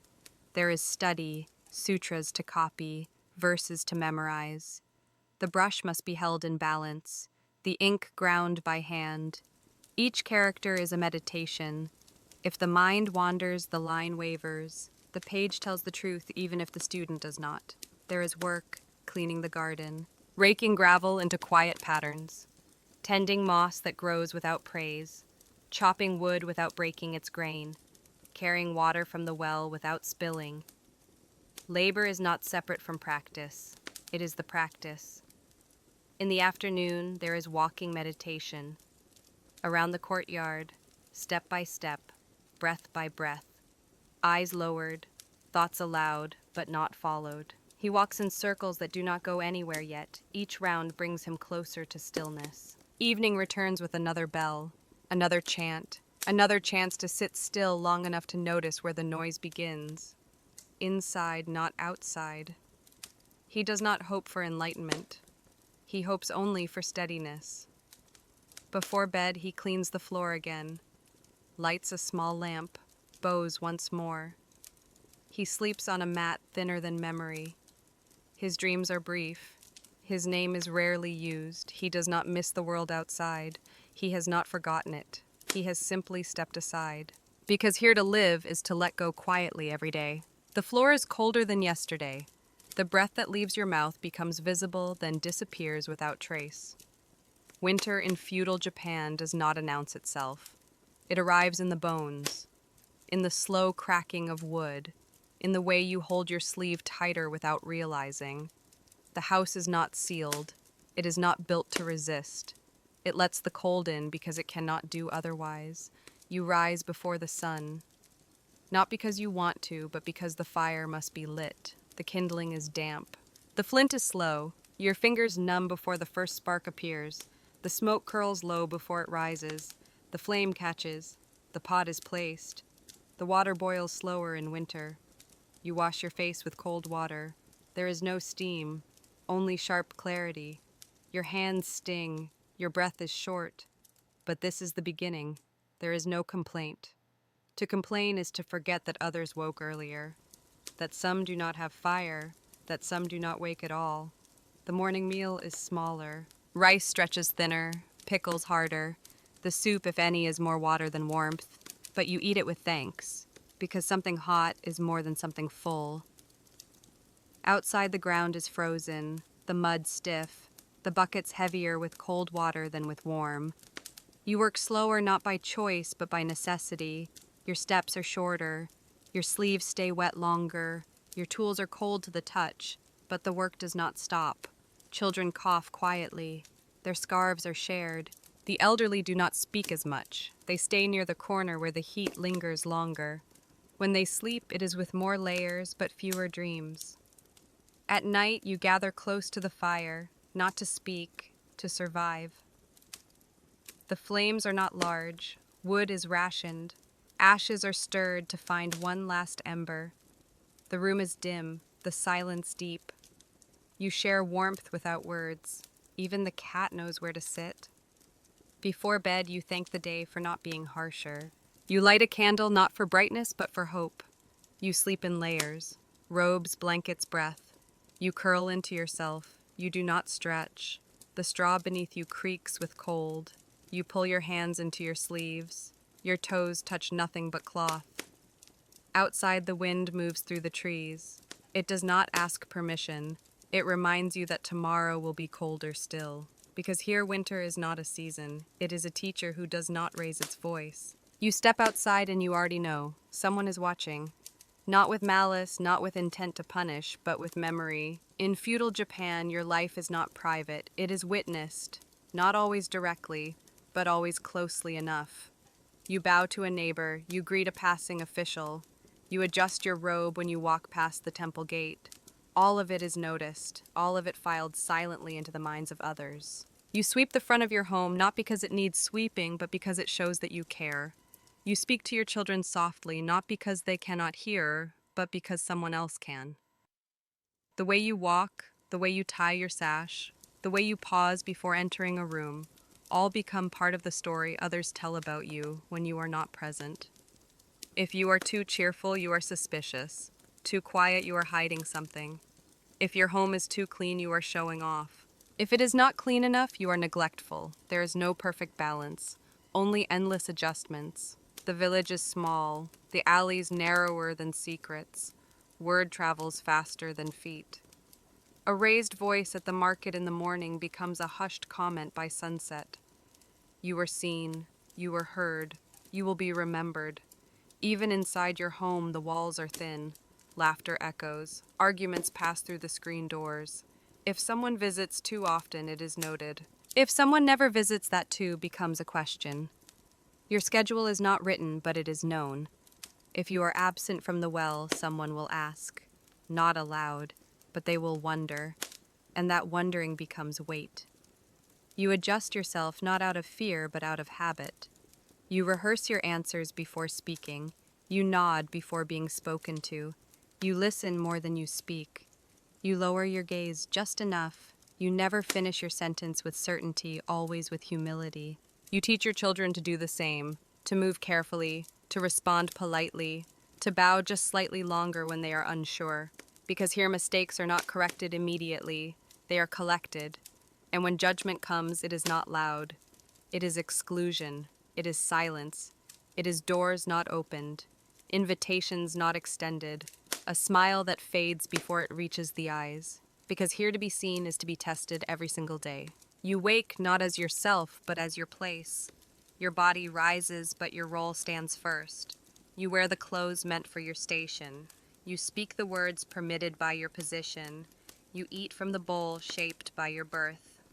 [SPEAKER 1] There is study, sutras to copy, verses to memorize. The brush must be held in balance, the ink ground by hand. Each character is a meditation. If the mind wanders, the line wavers. The page tells the truth even if the student does not. There is work, cleaning the garden, raking gravel into quiet patterns, tending moss that grows without praise, chopping wood without breaking its grain, carrying water from the well without spilling. Labor is not separate from practice. It is the practice. In the afternoon, there is walking meditation. Around the courtyard, step by step, breath by breath, eyes lowered, thoughts aloud, but not followed. He walks in circles that do not go anywhere yet. Each round brings him closer to stillness. Evening returns with another bell, another chant, another chance to sit still long enough to notice where the noise begins. Inside, not outside. He does not hope for enlightenment. He hopes only for steadiness. Before bed, he cleans the floor again, lights a small lamp, bows once more. He sleeps on a mat thinner than memory. His dreams are brief. His name is rarely used. He does not miss the world outside. He has not forgotten it. He has simply stepped aside. Because here to live is to let go quietly every day. The floor is colder than yesterday. The breath that leaves your mouth becomes visible, then disappears without trace. Winter in feudal Japan does not announce itself. It arrives in the bones, in the slow cracking of wood, in the way you hold your sleeve tighter without realizing. The house is not sealed. It is not built to resist. It lets the cold in because it cannot do otherwise. You rise before the sun, not because you want to, but because the fire must be lit. The kindling is damp. The flint is slow. Your fingers numb before the first spark appears. The smoke curls low before it rises. The flame catches. The pot is placed. The water boils slower in winter. You wash your face with cold water. There is no steam, only sharp clarity. Your hands sting. Your breath is short. But this is the beginning. There is no complaint. To complain is to forget that others woke earlier, that some do not have fire, that some do not wake at all. The morning meal is smaller. Rice stretches thinner, pickles harder. The soup, if any, is more water than warmth, but you eat it with thanks, because something hot is more than something full. Outside, the ground is frozen, the mud stiff, the buckets heavier with cold water than with warm. You work slower not by choice, but by necessity. Your steps are shorter. Your sleeves stay wet longer. Your tools are cold to the touch, but the work does not stop. Children cough quietly. Their scarves are shared. The elderly do not speak as much. They stay near the corner where the heat lingers longer. When they sleep, it is with more layers, but fewer dreams. At night, you gather close to the fire, not to speak, to survive. The flames are not large. Wood is rationed. Ashes are stirred to find one last ember. The room is dim, the silence deep. You share warmth without words. Even the cat knows where to sit. Before bed, you thank the day for not being harsher. You light a candle not for brightness, but for hope. You sleep in layers, robes, blankets, breath. You curl into yourself. You do not stretch. The straw beneath you creaks with cold. You pull your hands into your sleeves. Your toes touch nothing but cloth. Outside, the wind moves through the trees. It does not ask permission. It reminds you that tomorrow will be colder still. Because here, winter is not a season. It is a teacher who does not raise its voice. You step outside and you already know. Someone is watching. Not with malice, not with intent to punish, but with memory. In feudal Japan, your life is not private. It is witnessed. Not always directly, but always closely enough. You bow to a neighbor, you greet a passing official, you adjust your robe when you walk past the temple gate. All of it is noticed, all of it filed silently into the minds of others. You sweep the front of your home not because it needs sweeping, but because it shows that you care. You speak to your children softly, not because they cannot hear, but because someone else can. The way you walk, the way you tie your sash, the way you pause before entering a room, all become part of the story others tell about you when you are not present. If you are too cheerful, you are suspicious. Too quiet, you are hiding something. If your home is too clean, you are showing off. If it is not clean enough, you are neglectful. There is no perfect balance, only endless adjustments. The village is small, the alleys narrower than secrets. Word travels faster than feet. A raised voice at the market in the morning becomes a hushed comment by sunset. You were seen, you were heard, you will be remembered. Even inside your home, the walls are thin. Laughter echoes. Arguments pass through the screen doors. If someone visits too often, it is noted. If someone never visits, that too becomes a question. Your schedule is not written, but it is known. If you are absent from the well, someone will ask. Not aloud, but they will wonder, and that wondering becomes weight. You adjust yourself not out of fear, but out of habit. You rehearse your answers before speaking. You nod before being spoken to. You listen more than you speak. You lower your gaze just enough. You never finish your sentence with certainty, always with humility. You teach your children to do the same, to move carefully, to respond politely, to bow just slightly longer when they are unsure. Because here mistakes are not corrected immediately, they are collected. And when judgment comes, it is not loud. It is exclusion. It is silence. It is doors not opened, invitations not extended, a smile that fades before it reaches the eyes. Because here to be seen is to be tested every single day. You wake not as yourself, but as your place. Your body rises, but your role stands first. You wear the clothes meant for your station. You speak the words permitted by your position. You eat from the bowl shaped by your birth.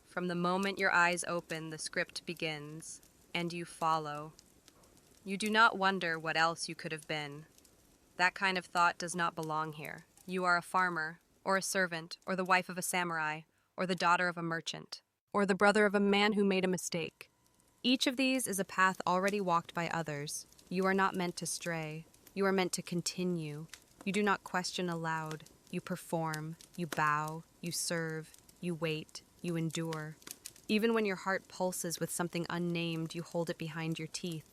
[SPEAKER 1] From the moment your eyes open, the script begins, and you follow. You do not wonder what else you could have been. That kind of thought does not belong here. You are a farmer, or a servant, or the wife of a samurai, or the daughter of a merchant, or the brother of a man who made a mistake. Each of these is a path already walked by others. You are not meant to stray. You are meant to continue. You do not question aloud. You perform, you bow, you serve, you wait, you endure. Even when your heart pulses with something unnamed, you hold it behind your teeth.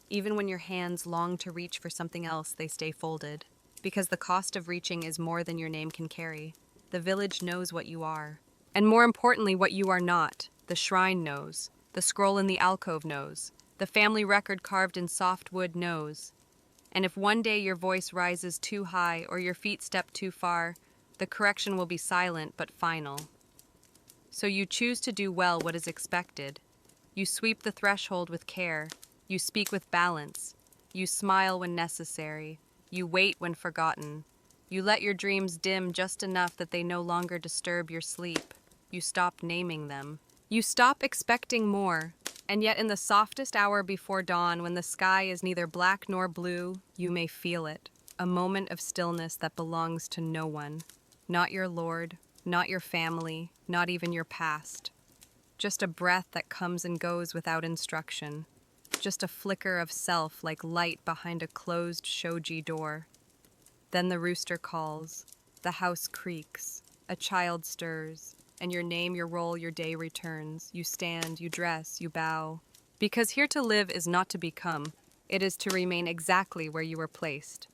[SPEAKER 1] Even when your hands long to reach for something else, they stay folded. Because the cost of reaching is more than your name can carry. The village knows what you are. And more importantly, what you are not. The shrine knows. The scroll in the alcove knows. The family record carved in soft wood knows. And if one day your voice rises too high or your feet step too far, the correction will be silent but final. So you choose to do well what is expected. You sweep the threshold with care. You speak with balance. You smile when necessary. You wait when forgotten. You let your dreams dim just enough that they no longer disturb your sleep. You stop naming them. You stop expecting more. And yet in the softest hour before dawn, when the sky is neither black nor blue, you may feel it. A moment of stillness that belongs to no one. Not your lord, not your family, not even your past. Just a breath that comes and goes without instruction. Just a flicker of self like light behind a closed shoji door. Then the rooster calls, the house creaks, a child stirs, and your name, your role, your day returns. You stand, you dress, you bow. Because here to live is not to become, it is to remain exactly where you were placed.